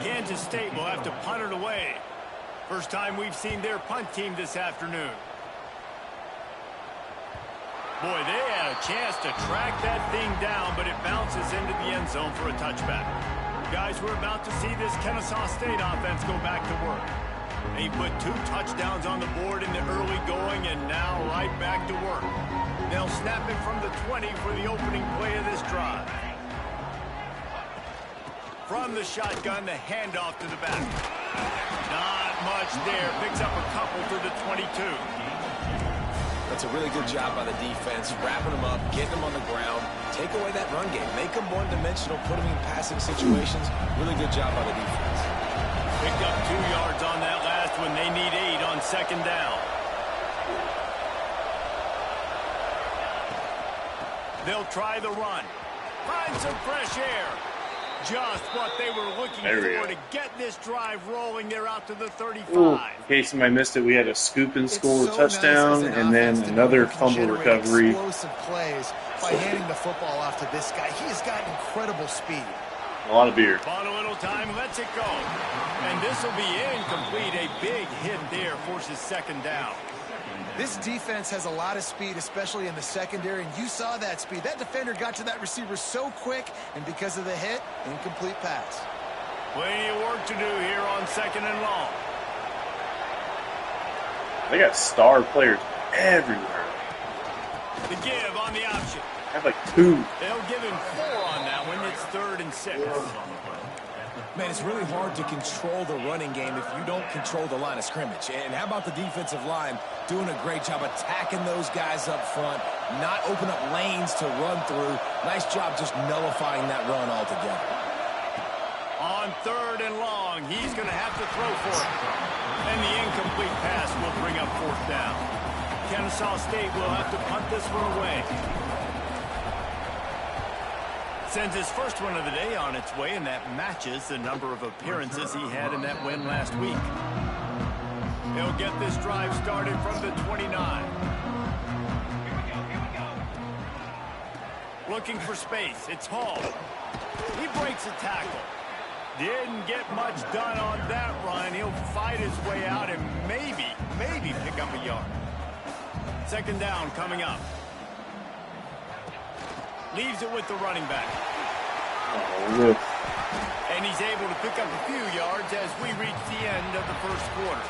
Kansas State will have to punt it away. First time we've seen their punt team this afternoon. Boy, they had a chance to track that thing down, but it bounces into the end zone for a touchback. Guys, we're about to see this Kennesaw State offense go back to work. They put 2 touchdowns on the board in the early going, and now right back to work. They'll snap it from the 20 for the opening play of this drive. From the shotgun, the handoff to the back. Not much there. Picks up a couple to the 22. That's a really good job by the defense, wrapping them up, getting them on the ground, take away that run game, make them one-dimensional, put them in passing situations. Really good job by the defense. Picked up 2 yards on that last one. They need 8 on 2nd down. They'll try the run. Find some fresh air. Just what they were looking for to get this drive rolling. They're out to the 35. Ooh, in case somebody missed it, we had a scoop and score touchdown, and then another fumble recovery. Explosive plays by handing the football off to this guy. He has got incredible speed. A lot of beer. Bought a little time, lets it go. And this will be incomplete. A big hit there forces 2nd down. This defense has a lot of speed, especially in the secondary, and you saw that speed. That defender got to that receiver so quick, and because of the hit, incomplete pass. Plenty of work to do here on 2nd and long. They got star players everywhere. The give on the option. I have like 2. They'll give him 4 on that one. It's 3rd and 6. Man, it's really hard to control the running game if you don't control the line of scrimmage. And how about the defensive line doing a great job attacking those guys up front, not open up lanes to run through. Nice job just nullifying that run altogether. On 3rd and long, he's going to have to throw for it. And the incomplete pass will bring up 4th down. Kennesaw State will have to punt this one away. Sends his first one of the day on its way, and that matches the number of appearances he had in that win last week. He'll get this drive started from the 29. Looking for space. It's Hall. He breaks a tackle. Didn't get much done on that run. He'll fight his way out and maybe pick up a yard. 2nd down coming up. Leaves it with the running back. And he's able to pick up a few yards as we reach the end of the first quarter.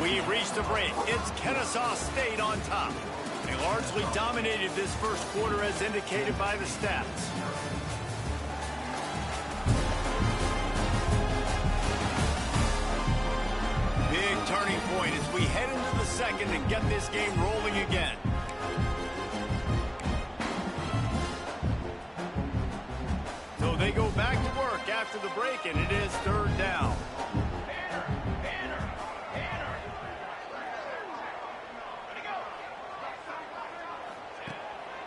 We've reached the break. It's Kennesaw State on top. They largely dominated this first quarter as indicated by the stats. Big turning point as we head into the second and get this game rolling again. So they go back to work after the break, and it is 3rd down.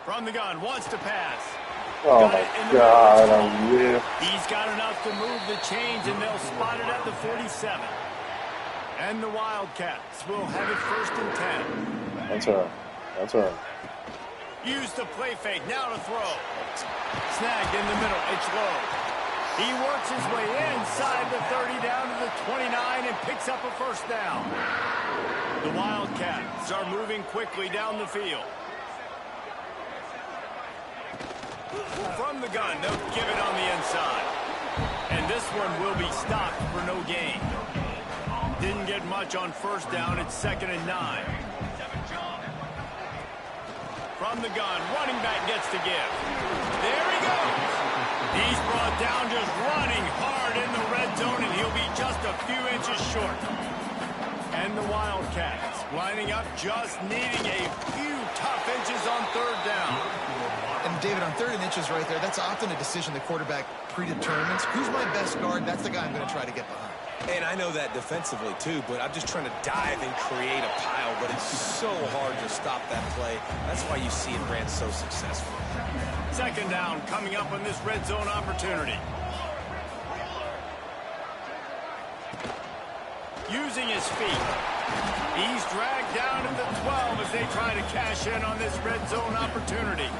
From the gun, wants to pass. Oh my God, I'm with. He's got enough to move the chains, and they'll spot it at the 47. And the Wildcats will have it 1st and 10. That's right. That's right. Use the play fake, now to throw. Snagged in the middle, it's low. He works his way inside the 30 down to the 29 and picks up a first down. The Wildcats are moving quickly down the field. From the gun, they'll give it on the inside. And this one will be stopped for no gain. Didn't get much on first down. It's 2nd and 9. From the gun, running back gets to give. There he goes. He's brought down just running hard in the red zone, and he'll be just a few inches short. And the Wildcats lining up, just needing a few tough inches on third down. And David, on 3rd and inches right there, that's often a decision the quarterback predetermines. Who's my best guard? That's the guy I'm going to try to get behind. And I know that defensively, too, but I'm just trying to dive and create a pile, but it's so hard to stop that play. That's why you see it ran so successful. 2nd down coming up on this red zone opportunity. Using his feet. He's dragged down to the 12 as they try to cash in on this red zone opportunity.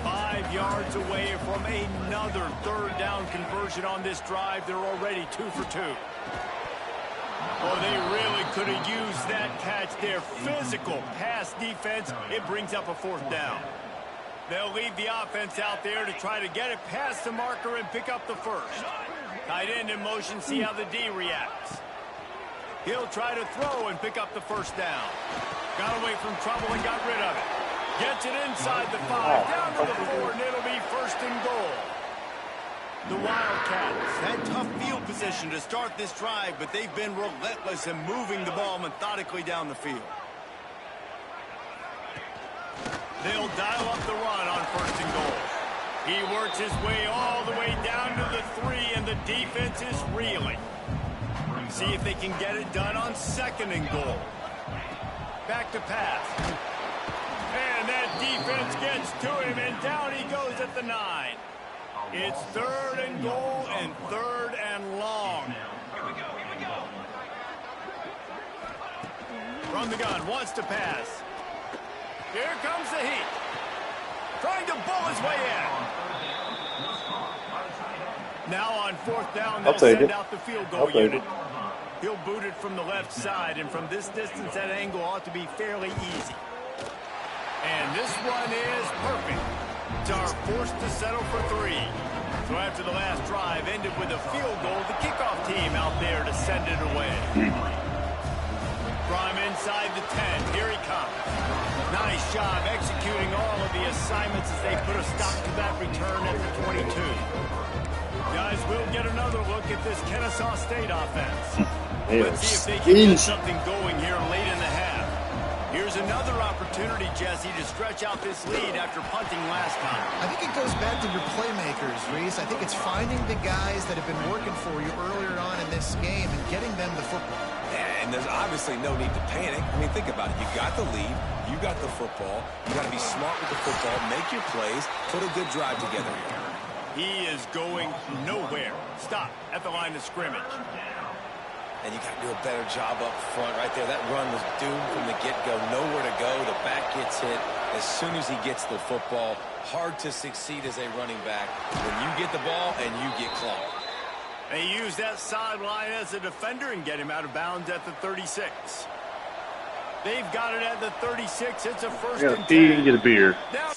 5 yards away from another 3rd down conversion on this drive. They're already 2 for 2. Oh, they really could have used that catch there. Physical pass defense. It brings up a 4th down. They'll leave the offense out there to try to get it past the marker and pick up the 1st. Tight end in motion, see how the D reacts. He'll try to throw and pick up the 1st down. Got away from trouble and got rid of it. Gets it inside the 5, down to the 4, and it'll be 1st and goal. The Wildcats had tough field position to start this drive, but they've been relentless in moving the ball methodically down the field. They'll dial up the run on 1st and goal. He works his way all the way down to the 3, and the defense is reeling. See if they can get it done on 2nd and goal. Back to pass. And that defense gets to him, and down he goes at the 9. It's 3rd and goal and 3rd and long. From the gun, wants to pass. Here comes the heat. Trying to bull his way in. Now on 4th down, they'll send out the field goal unit. He'll boot it from the left side, and from this distance, that angle ought to be fairly easy. And this one is perfect. Are forced to settle for 3. So after the last drive ended with a field goal, the kickoff team out there to send it away. From inside the 10, here he comes. Nice job executing all of the assignments as they put a stop to that return at the 22. Guys, we'll get another look at this Kennesaw State offense. Let's see if they can get something going here late in the half. Here's another opportunity, Jesse, to stretch out this lead after punting last time. I think it goes back to your playmakers, Reese. I think it's finding the guys that have been working for you earlier on in this game and getting them the football. Yeah, and there's obviously no need to panic. I mean, think about it. You got the lead. You got the football. You got to be smart with the football. Make your plays. Put a good drive together here. He is going nowhere. Stop at the line of scrimmage. And you got to do a better job up front right there. That run was doomed from the get-go. Nowhere to go. The back gets hit as soon as he gets the football. Hard to succeed as a running back when you get the ball and you get clogged. They use that sideline as a defender and get him out of bounds at the 36. They've got it at the 36. It's a 1st and 10. Get a beer. Now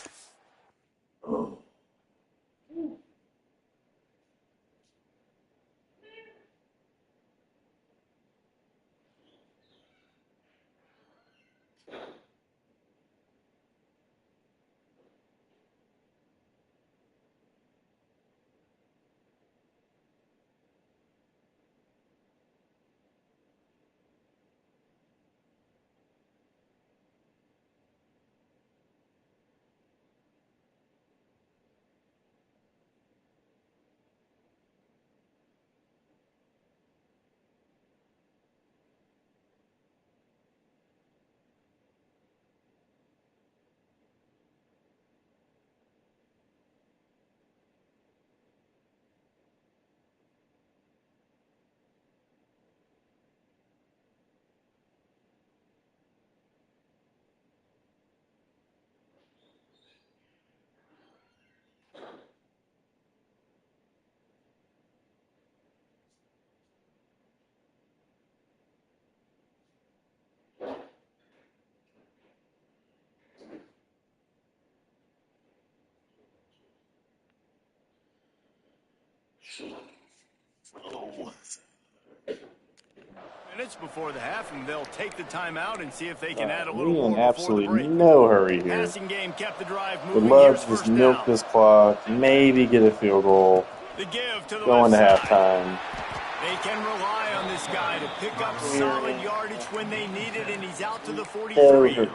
minutes before the half, and they'll take the timeout and see if they can add a We little in more before the absolutely break. no hurry here. Passing game kept the drive Would moving. love Here's to just first milk down. this clock, maybe get a field goal, The give to the go into left side. halftime. They can rely on this guy to pick up solid yardage when they need it, and he's out to the 43.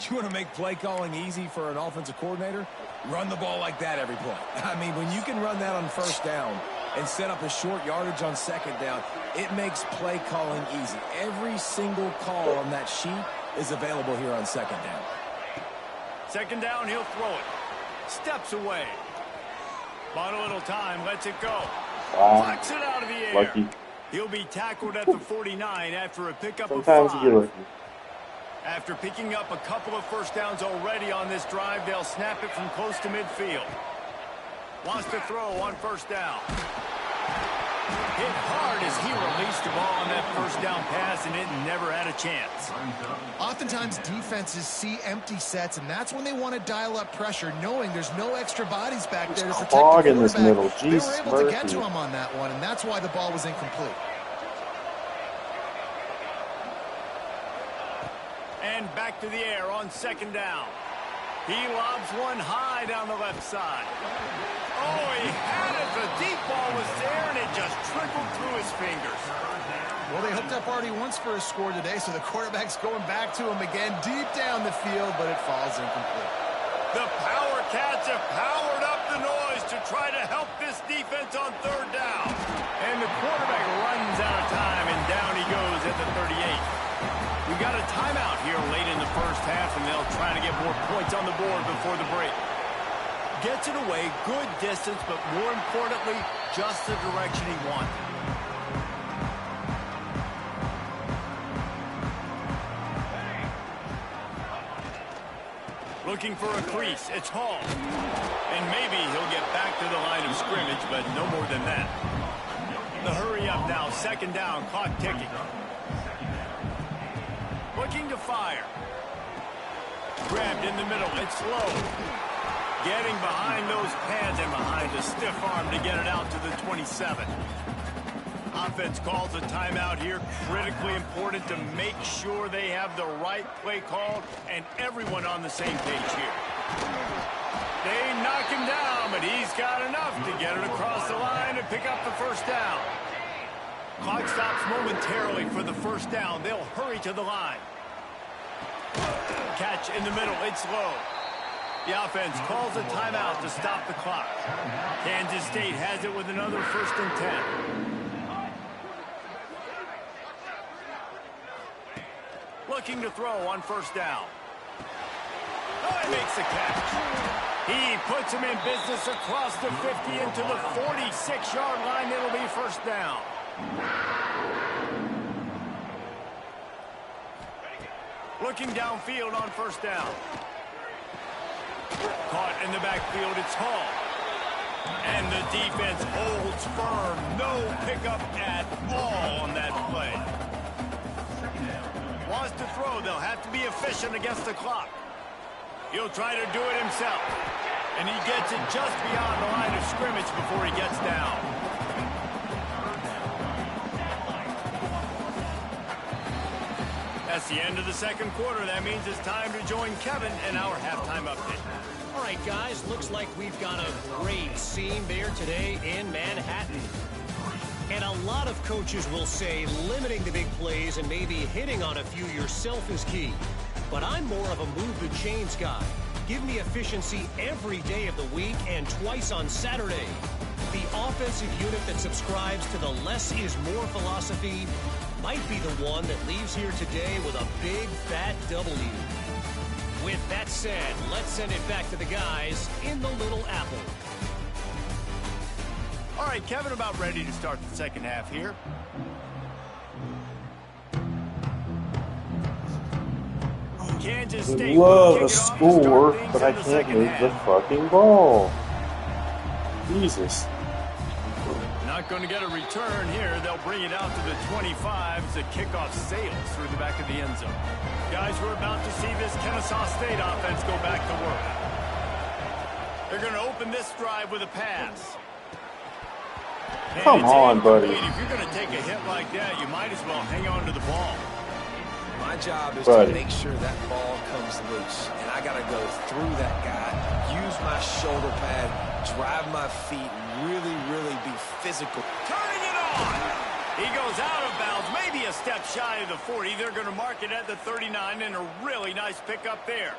You want to make play calling easy for an offensive coordinator? Run the ball like that every play. I mean, when you can run that on first down and set up a short yardage on second down, it makes play calling easy. Every single call on that sheet is available here on second down. Second down, he'll throw it. Steps away. Bought a little time, lets it go. Flicks it out of the air. Lucky. He'll be tackled at the 49 after a pickup Sometimes of you 5. get lucky. After picking up a couple of first downs already on this drive, they'll snap it from close to midfield. Wants to throw on first down. Hit hard as he released the ball on that first down pass, and it never had a chance. Oftentimes, defenses see empty sets, and that's when they want to dial up pressure, knowing there's no extra bodies back there to protect the Clog in this quarterback. middle. They were Jesus able to get mercy. to him on that one, and that's why the ball was incomplete. And back to the air on second down. He lobs one high down the left side. Oh, he had it. The deep ball was there, and it just trickled through his fingers. Well, they hooked up already once for a score today, so the quarterback's going back to him again deep down the field, but it falls incomplete. The Power Cats have powered up the noise to try to help this defense on third down. And the quarterback runs out of time, and down he goes at the 38. We've got a timeout here late in the first half, and they'll try to get more points on the board before the break. Gets it away, good distance, but more importantly, just the direction he wanted. Looking for a crease, it's Hall. And maybe he'll get back to the line of scrimmage, but no more than that. The hurry up now, second down, clock ticking. Looking to fire. Grabbed in the middle. It's low. Getting behind those pads and behind a stiff arm to get it out to the 27. Offense calls a timeout here. Critically important to make sure they have the right play called and everyone on the same page here. They knock him down, but he's got enough to get it across the line and pick up the first down. Clock stops momentarily for the first down. They'll hurry to the line. Catch in the middle. It's low. The offense calls a timeout to stop the clock. Kansas State has it with another 1st and 10. Looking to throw on first down. Oh, he makes the catch. He puts him in business across the 50 into the 46-yard line. It'll be first down. Looking downfield on first down. Caught in the backfield, it's Hall. And the defense holds firm. No pickup at all on that play. Wants to throw. They'll have to be efficient against the clock. He'll try to do it himself. And he gets it just beyond the line of scrimmage before he gets down. That's the end of the second quarter. That means it's time to join Kevin in our halftime update. All right, guys, looks like we've got a great scene there today in Manhattan. And a lot of coaches will say limiting the big plays and maybe hitting on a few yourself is key. But I'm more of a move the chains guy. Give me efficiency every day of the week and twice on Saturday. The offensive unit that subscribes to the less is more philosophy might be the one that leaves here today with a big fat W. With that said, let's send it back to the guys in the Little Apple. All right, Kevin, about ready to start the second half here. Kansas State Love will a kick it off to score, start things but I in the can't second move the half. fucking ball. Jesus. Not going to get a return here. They'll bring it out to the 25 as the kickoff sails through the back of the end zone. Guys, we're about to see this Kennesaw State offense go back to work. They're going to open this drive with a pass. Come on, buddy. If you're going to take a hit like that, you might as well hang on to the ball. My job is to make sure that ball comes loose, and I got to go through that guy, use my shoulder pad, drive my feet, and really be physical. Turning it on. He goes out of bounds, maybe a step shy of the 40. They're going to mark it at the 39, and a really nice pickup there.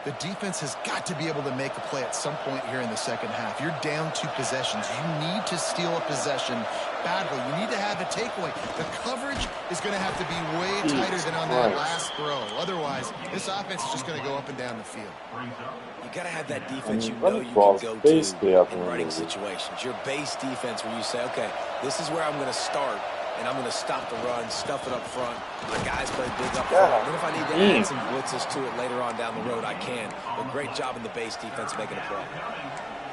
The defense has got to be able to make a play at some point here in the second half. You're down 2 possessions. You need to steal a possession badly. You need to have a takeaway. The coverage is going to have to be way tighter than on that last throw. Otherwise, this offense is just going to go up and down the field. You got to have that defense you know you can go to in running situations. Your base defense where you say, okay, this is where I'm going to start. And I'm going to stop the run, stuff it up front. My guys play big up front. And if I need to add some blitzes to it later on down the road, I can. But great job in the base defense making a play.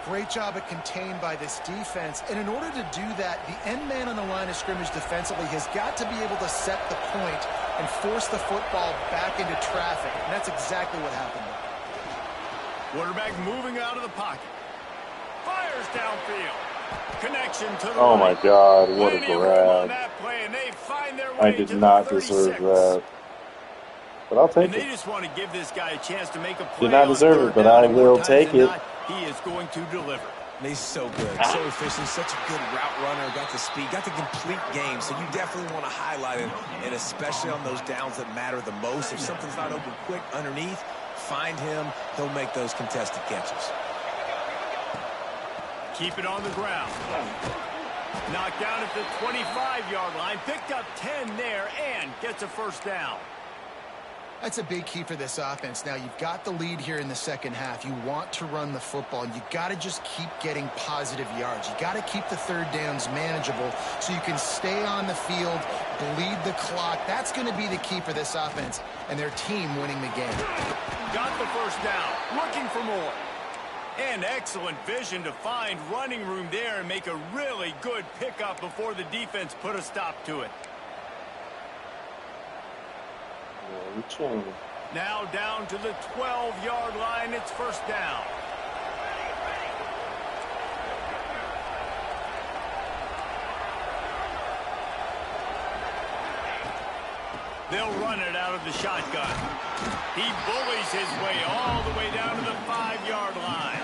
Great job at contained by this defense. And in order to do that, the end man on the line of scrimmage defensively has got to be able to set the point and force the football back into traffic. And that's exactly what happened there. Quarterback moving out of the pocket. Fires downfield. Connection to the oh my God, what a grab. I did not deserve that. But I'll take it. They just want to give this guy a chance to make a play. Did not deserve it, but I will take it. He is going to deliver. He's so good, so efficient, such a good route runner, got the speed, got the complete game, so you definitely want to highlight him, and especially on those downs that matter the most. If something's not open quick underneath, find him, he'll make those contested catches. Keep it on the ground. Knocked down at the 25-yard line. Picked up 10 there and gets a first down. That's a big key for this offense. Now, you've got the lead here in the second half. You want to run the football. You got to just keep getting positive yards. You got to keep the third downs manageable so you can stay on the field, bleed the clock. That's going to be the key for this offense and their team winning the game. Got the first down. Looking for more. And excellent vision to find running room there and make a really good pickup before the defense put a stop to it. Now down to the 12-yard line. It's first down. They'll run it out of the shotgun. He bullies his way all the way down to the 5-yard line.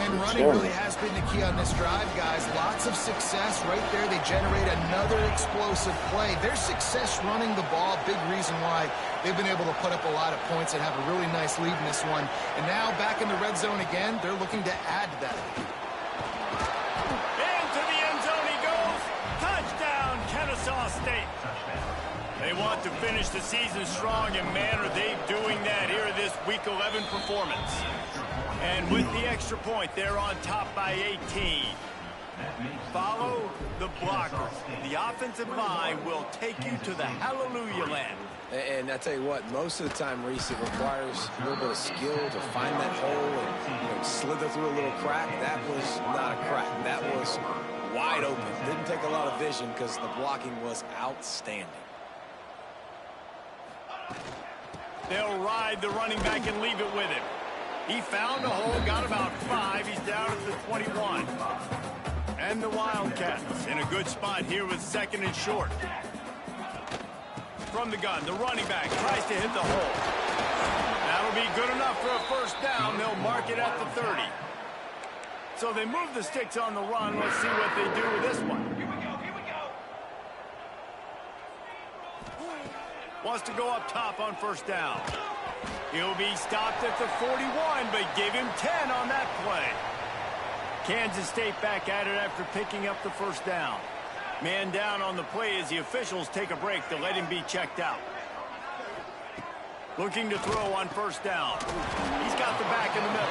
And running really has been the key on this drive, guys. Lots of success right there. They generate another explosive play. Their success running the ball, big reason why they've been able to put up a lot of points and have a really nice lead in this one. And now back in the red zone again, they're looking to add to that. Into the end zone he goes. Touchdown, Kennesaw State. They want to finish the season strong, and man, are they doing that here in this Week 11 performance. And with the extra point, they're on top by 18. Follow the blockers. The offensive line will take you to the hallelujah land. And I tell you what, most of the time, Reese, it requires a little bit of skill to find that hole and slither through a little crack. That was not a crack. That was wide open. Didn't take a lot of vision because the blocking was outstanding. They'll ride the running back and leave it with him. He found a hole, got about 5. He's down at the 21. And the Wildcats in a good spot here with second and short. From the gun, the running back tries to hit the hole. That'll be good enough for a first down. They'll mark it at the 30. So they move the sticks on the run. Let's see what they do with this one. Wants to go up top on first down. He'll be stopped at the 41, but give him 10 on that play. Kansas State back at it after picking up the first down. Man down on the play as the officials take a break to let him be checked out. Looking to throw on first down. He's got the back in the middle.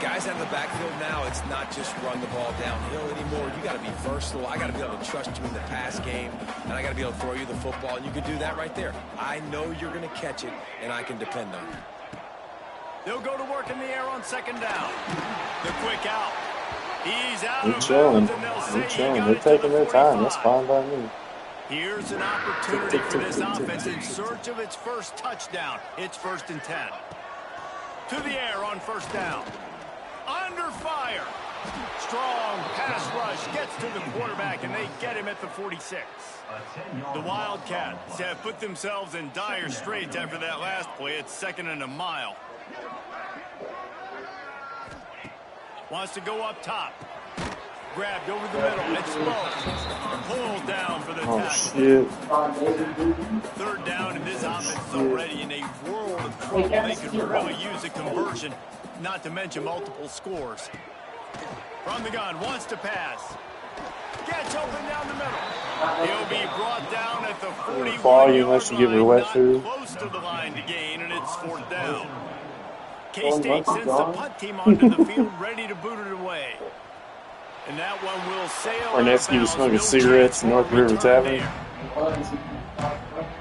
Guys out of the backfield now, it's not just run the ball downhill anymore. You got to be versatile. I got to be able to trust you in the pass game, and I got to be able to throw you the football, and you can do that right there. I know you're going to catch it, and I can depend on you. They'll go to work in the air on second down. The quick out. He's out They're of chilling. bounds, and they'll say They're chilling. he They're got it to taking the their time. 45. That's fine by me. Here's an opportunity for this offense in search of its first touchdown. It's 1st and 10. To the air on first down. Under fire. Strong pass rush gets to the quarterback, and they get him at the 46. The Wildcats have put themselves in dire straits after that last play. It's 2nd and a mile. Wants to go up top. Grabbed over the middle. It's slow. Pulled down for the tackle. Shit. 3rd down, and this offense is already in a world of trouble. They could really use a conversion, not to mention multiple scores. From the gun, wants to pass. Gets open down the middle. He'll be brought down at the 41-yard line, not close to the line to gain, and it's 4th down. K-State sends the punt team onto the field, ready to boot it away. And that one will sail. Arnetsky was smoking cigarettes in North River Tavern.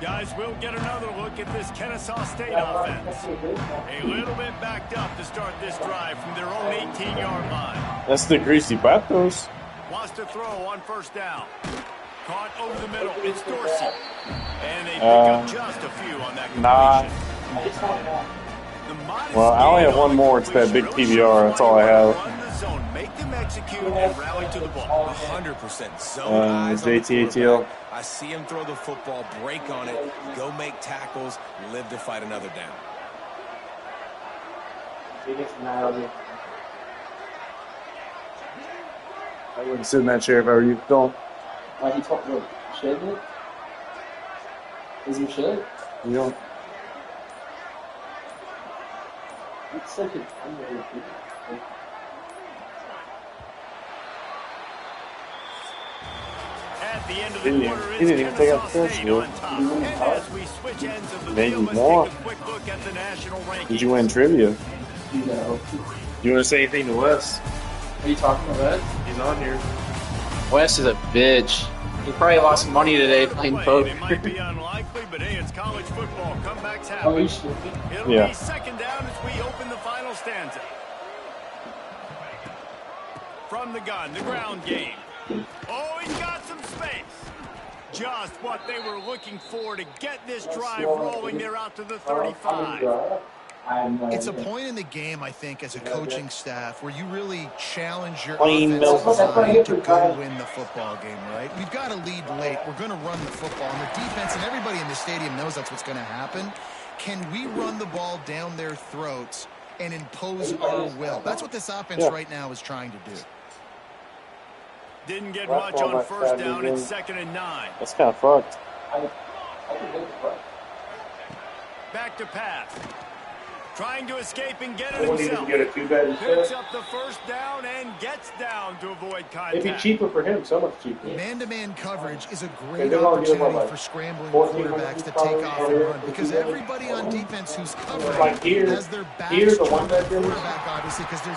Guys, we'll get another look at this Kennesaw State offense. A little bit backed up to start this drive from their own 18-yard line. That's the Greasy Patos. Wants to throw on 1st down. Caught over the middle. It's Dorsey. And they pick up just a few on that completion. Well, I only have one more. It's that big PBR. That's all I have. Make them execute and rally to the ball. 100% zone eyes on the JTATL. I see him throw the football, break on it, go make tackles, live to fight another down. I wouldn't sit in that chair if I were you. Don't. He talked about shedding it. Is he shed? You don't. It's such a At the end of the quarter, he didn't even take out the State field. on top. And as we switch ends of the Maybe field, let's more. take a quick look at the national rankings. Did you win trivia? No. You want to say anything to Wes? Are you talking about that? He's on here. Wes is a bitch. He probably lost money today playing poker. It might be unlikely, but hey, it's college football. Comebacks happen. Oh, you should. It'll Yeah. be 2nd down as we open the final stanza. From the gun, the ground game. Oh, he's got some space. Just what they were looking for to get this drive rolling. They're out to the 35. It's a point in the game, I think, as a coaching staff where you really challenge your Plain offensive milk. line to go win the football game, right? We've got to lead late. We're going to run the football. And the defense and everybody in the stadium knows that's what's going to happen. Can we run the ball down their throats and impose our will? That's what this offense right now is trying to do. Didn't get much on 1st down. It's 2nd and 9. That's kind of fucked. Back to pass. Trying to escape and get it himself. a two-bed Picks up the 1st down and gets down to avoid contact. It'd be cheaper for him, so much cheaper. Man-to-man coverage is a great opportunity for scrambling quarterbacks to take off and run because everybody on defense who's covering has their backs turned to the quarterback, obviously, because they're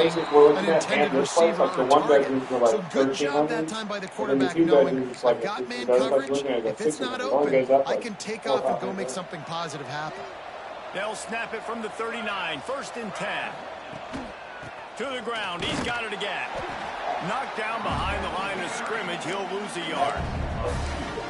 chasing an intended receiver on a target. So good job that time by the quarterback knowing I've got man coverage. If it's not open, I can take off and go make something positive happen. They'll snap it from the 39. 1st and 10. To the ground. He's got it again. Knocked down behind the line of scrimmage. He'll lose a yard.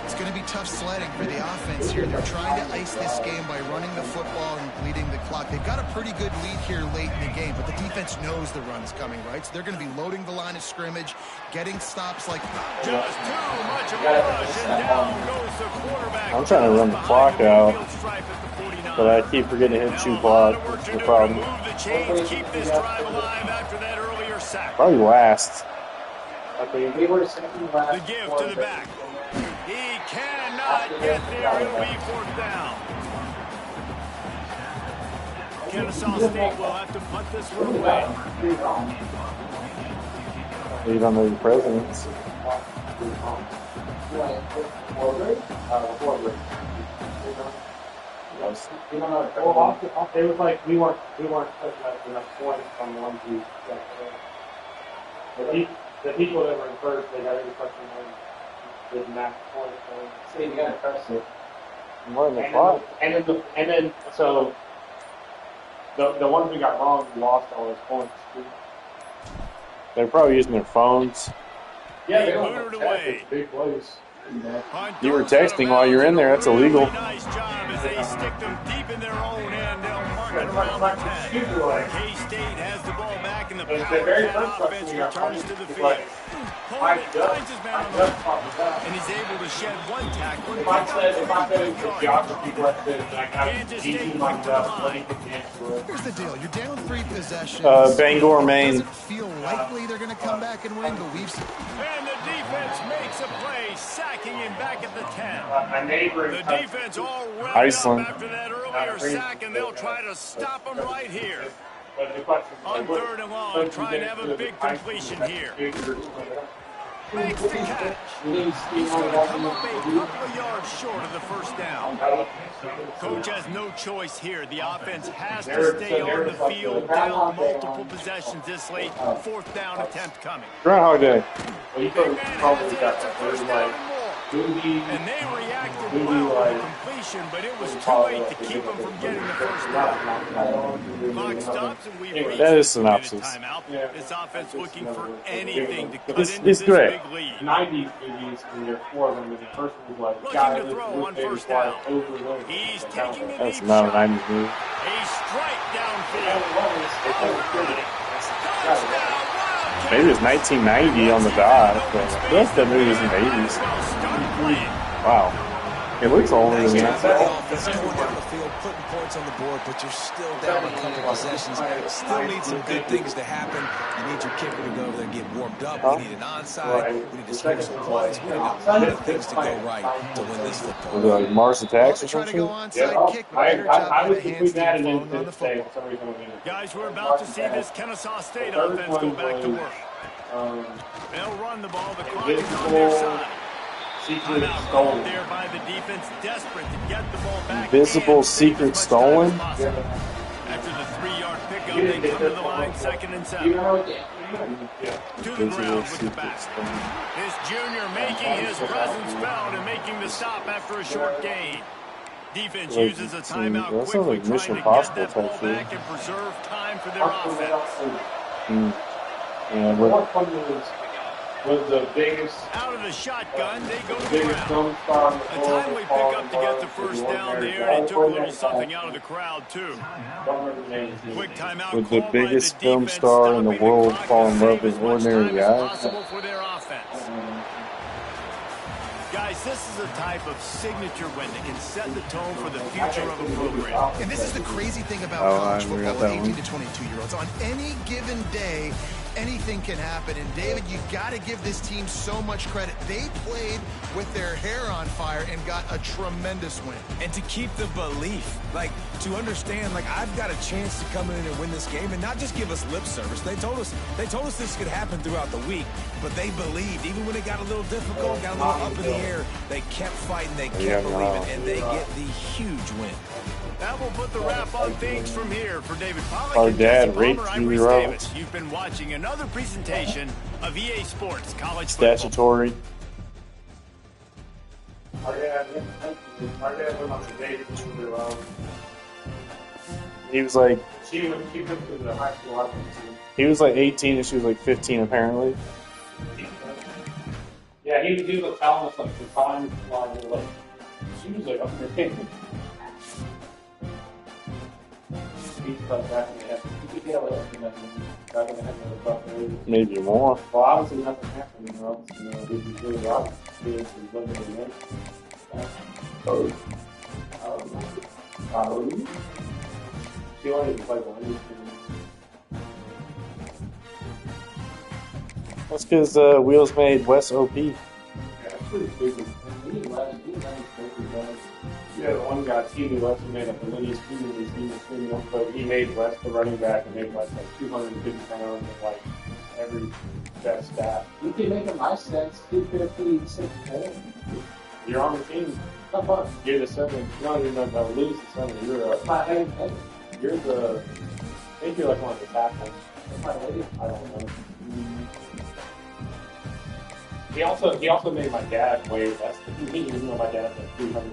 It's going to be tough sledding for the offense here. They're trying to ice this game by running the football and bleeding the clock. They've got a pretty good lead here late in the game, but the defense knows the run's coming, right? So they're going to be loading the line of scrimmage, getting stops like... Just too much of a rush, and down goes the quarterback. I'm trying to run the clock out, but I keep forgetting to hit shoe clock. That's the problem. Keep this drive alive after that earlier sack. Probably last. The give to the back. He cannot get there. It'll be 4th down. Kennesaw State will have to punt this one away. You don't know the presidents. It was like we weren't touching enough points from the ones we got. The people that were in first, they got every touching one. Did max points. So you got to trust it. More than the clock. And then so the ones we got wrong lost all those points too. They're probably using their phones. Yeah, They they booted don't away. have big plays. You were texting while you were in there. That's illegal. Nice job as they stick them deep in their own end. They'll mark it around the 10. K-State has the ball back, and and the The power very of first that offense question we got returns to the is field. like, Coleman finds his man on the and he's able to shed one tackle and if I pick said up it was 30 the yards. geography question, and I got Kansas easy State like quick to the that, let me line. put the answer to it. Here's the deal. You're down 3 possessions. Bangor, It Maine. doesn't feel likely they're going to come back and win, but we've seen. And the defense makes a play, sacking him back at the 10. My neighbor The in defense all revved Iceland. up after that earlier sack, and they'll try to stop him right here. But the question is, On what- 3rd and long, don't you trying to think have a the big Iceland completion has here. bigger- Makes the catch. He's going to come up a couple of yards short of the first down. Coach has no choice here. The offense has to stay on the field, down multiple possessions this late. 4th down attempt coming. Groundhog Day. Well, you Big could man probably hesitates got a that. first There's down like and more. Doobie, And they reacted Maybe well to like- the completion, but it was too late to keep them from getting the first down. Clock stops and we've reached That is the 2-minute synopsis. timeout. Yeah. This offense looking for anything to cut It's- into it's this great. big lead. 90s movies when you're 4 of them, and the first one was like, Looking guy, to this throw is on big, first wide, down. overload. He's Like, taking a That's deep not a shot. 90s movie. A strike downfield. Maybe it's 1990 on the dot, but I feel like that movie was in the 80s. Start playing. Wow. It looks older Nice than job by that. the offense going down the field, putting points on the board, but you're still down a couple possessions. Still need some good things to happen. You need your kicker to go over there and get warmed up. We need an onside. We need to score some points. We need a lot of things to go right to win this football. Was it like Mars Attacks or Try to go something? onside kick, but better job I by was the between hands that team and falling on the State football. for some reason. Guys, we're about to see this Kennesaw State offense go back to work. They'll run the ball. The clock is on their side. Secret Timeout stolen. called there by the defense, desperate to get the ball back. Invisible and save secret as much stolen? time as possible. After the 3-yard pickup, they come to the line, 2nd and 7. To the Invisible ground with the secret back. stolen. This junior making his presence felt and making the stop after a short gain. Defense Like, uses a that timeout sounds quickly, like trying Mission to get Impossible that ball type shit. back and preserve time for their offense. Yeah, What but fun was the biggest Out of the shotgun, they go to the biggest ground. film star in the A world timely was Paul pickup to get the Rudd, first who down won there, and it took a little American something out of the crowd, too. Don't remember the name. Quick timeout with the called by biggest the film defense, star in the stopping world clock fall to in love save with as much ordinary time as guys. possible for their offense. Guys, this is a type of signature win that can set the tone for the future of a program. And this is the crazy thing about Oh, college I football forgot with that 18 one. to 22-year-olds. On any given day, anything can happen. And, David, you got to give this team so much credit. They played with their hair on fire and got a tremendous win. And to keep the belief, like to understand, like I've got a chance to come in and win this game, and not just give us lip service. They told us this could happen throughout the week, but they believed. Even when it got a little difficult, got a little up in the air, they kept fighting, they kept believing, and they get the huge win. That will put the wrap on things from here. For David Pollack Our and dad Jesse raped Palmer, I'm Julie Reese Roberts. Davis. You've been watching another presentation of EA Sports College Football. Statutory. Our dad went on a date with Julie Roberts. He was like She went to the high school I went to. he was like 18 and she was like 15 apparently. Yeah, he was telling us like the time, like she was like up there. He's like back in the head. Back in the head of the buffet. Maybe more. Well, obviously nothing happened, you know. Did you really rock? Did you look at the name? She wanted to play one. That's because Wheels made Wes OP. Yeah, that's pretty stupid. Yeah, the one guy, T.D. West, who made up the lineage team, but he made West the running back and made West like 250 pounds and like every best stat. You can make a nice sense. You could have played 6 You're on the team. Come on. You're the 7. You're not going to lose the 7. You're the. I think you're like one of the tackles. I don't know. He also made my dad way less than me, even though my dad's like 300.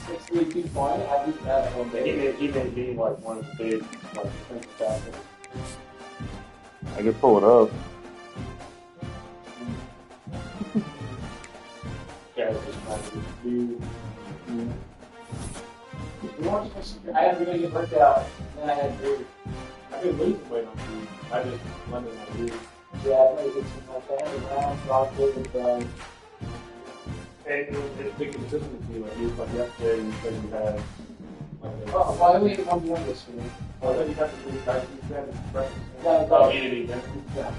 6 3 2 20. I do that one day. He made me like one of the big like defensive tackles. I could pull it up. Yeah, just trying to do. I had a really good workout, and then I had beer. I've been losing weight on food. I just lemon my food. Yeah, I really get too much. I had a round chocolate with And it's the consistency. Like you, like yesterday, you said you had. Oh, why do we eat one more this week? I thought you had to do that. You said it's breakfast. Yeah, Oh, eat it again. Yeah.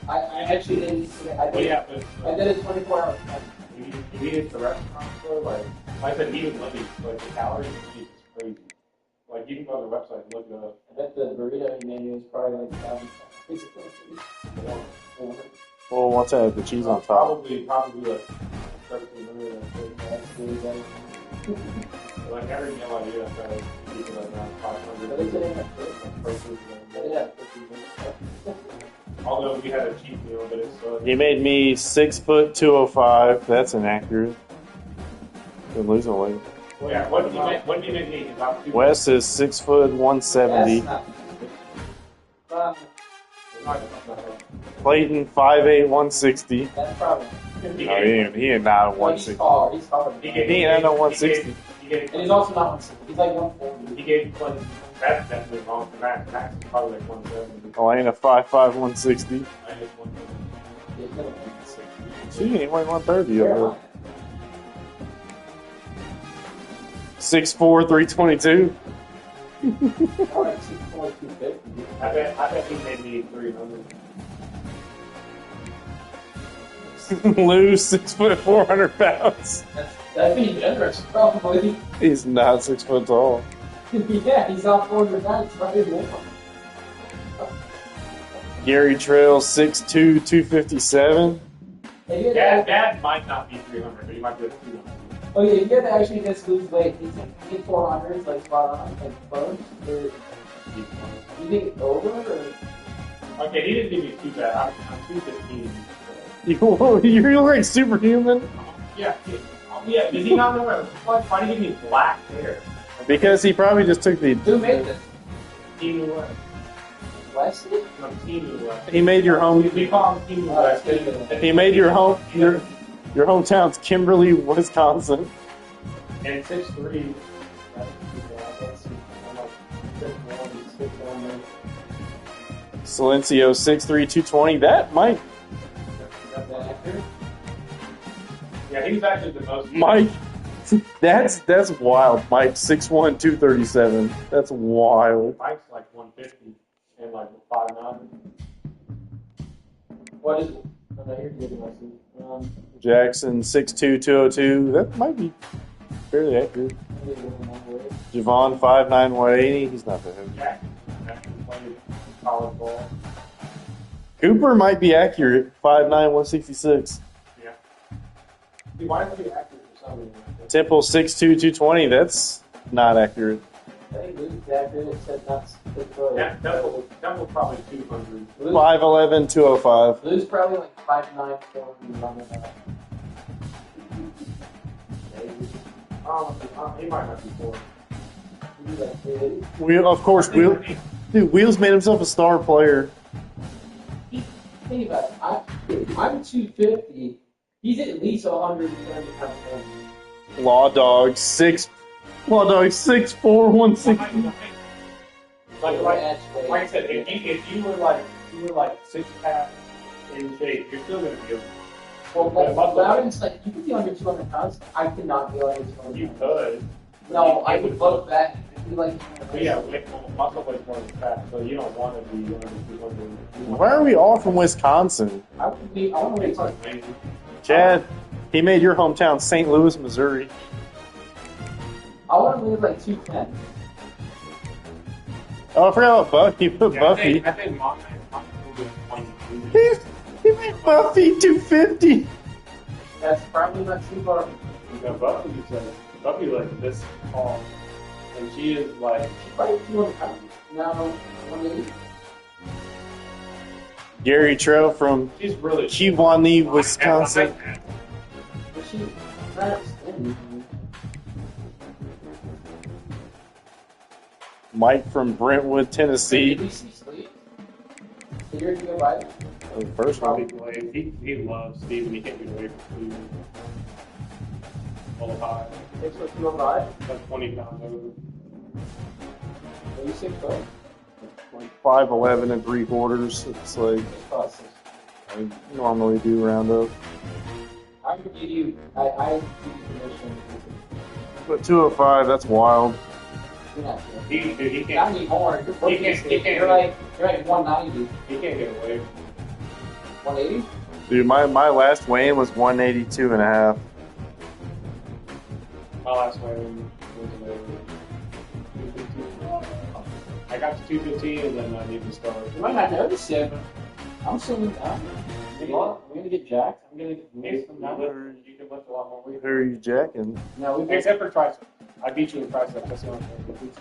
I actually didn't eat today. I did a 24-hour fast. You eat at the restaurant, so like I said, even Wendy's, like the calories is crazy. Like you can go on the website and look it up. I bet the burrito he made was probably like 1,000 calories. Well, what's that? The cheese on top. Probably like 1,300. Like every meal I eat, I try to keep it around 500. But they didn't have Although we had a cheap meal, but it's He made me 6'205". That's inaccurate. Been losing weight. well, yeah. What did you make me? About 2 Wes is 6'170". Clayton 5'8", 160. That's probably. No, he ain't not Well, he's 160. tall. He's taller. He ain't no 160. And he's also not 160. He's like 140. He gave Clinton. That's definitely wrong for Max. Max is probably like 170. Oh, I ain't a 5'5", 160. I just 170. She ain't like 130 over there. 6'4", 322. I bet he made me 300. Lose 6 foot 400 pounds. That'd be generous, probably. He's not 6 foot tall. Yeah, he's out 400 pounds. Probably more. Gary Trail 6'2", 257. Dad might not be 300, but he might be 200. Oh yeah, you have to actually just lose weight. He's like 400s, like spot on, like close. You think over or? Okay, he didn't give me too bad. I'm 215. You're like superhuman. Yeah. Does he not know why? Why did he give me black hair? Because he probably just took the. Who made this? Team West. Wesley? No, Team West. He made your home. We call him Team West. He made your home. Your hometown's Kimberly, Wisconsin. And 6'3". Silencio 6'3", 220. That might. Yeah, he's actually the most. Mike. That's wild. Mike 6'1", 237. That's wild. Mike's like 150 and like 5'9". What is it? Oh, you're good, Wesley. Jackson 6'2", 202. That might be fairly accurate. Javon 5'9", 180. He's not that heavy. Jackson actually played college ball. Cooper might be accurate. 5'9", 166. Yeah. See, why is he accurate for some reason? Temple 6'2", 220. That's not accurate. I think Luke's accurate, except not. Yeah, Temple probably 200. 5'11", 205. Luke's probably like 5'9", 400. He might not be 4. Wheels made himself a star player. Think about it. I'm 250. He's at least 130 pounds. Law Dog 6'4", 160. Like I said, if you were like 6 pack in shape, you're still gonna be. Loudon's like, you could be under 200 pounds. I could not be under 200 pounds. You could. No, I would look back and be like. Yeah, muscle weighs more than fat, so you don't want to be under 200. Why are we all from Wisconsin? I want to be like. Chad, he made your hometown St. Louis, Missouri. I want to live like 210. Oh, I forgot about Buffy. You put Buffy. I think Montana will be He made Buffy 250. That's probably not too far. Buffy like this tall, and she is like Probably 200 pounds. No, 180. Gary Trail from she's really Kewanee, Wisconsin. But she's not skinny. Mike from Brentwood, Tennessee. Did you see Sleep? A year ago by that? The first one. He loves Steve, and he can't get away from Steve. little high. 6'205"? That's 20 pounds over. Are you 6'4"? Like 5'11" and 3/4. It's like I normally do round up. I could give you, I give you permission. But 205, that's wild. You're not sure. He Not can't. anymore. He can't. You're like 190. He can't get away. 180? Dude, my last weigh-in was 182 and a half. My last one was 215. I got to 215 and then I need to start. You might not notice it, but I'm assuming we're going to get jacked. I'm going to get Maybe some number, you can lift a lot more weight. Who are you jacking? No, we Except for triceps. I beat you in triceps. That's the only thing.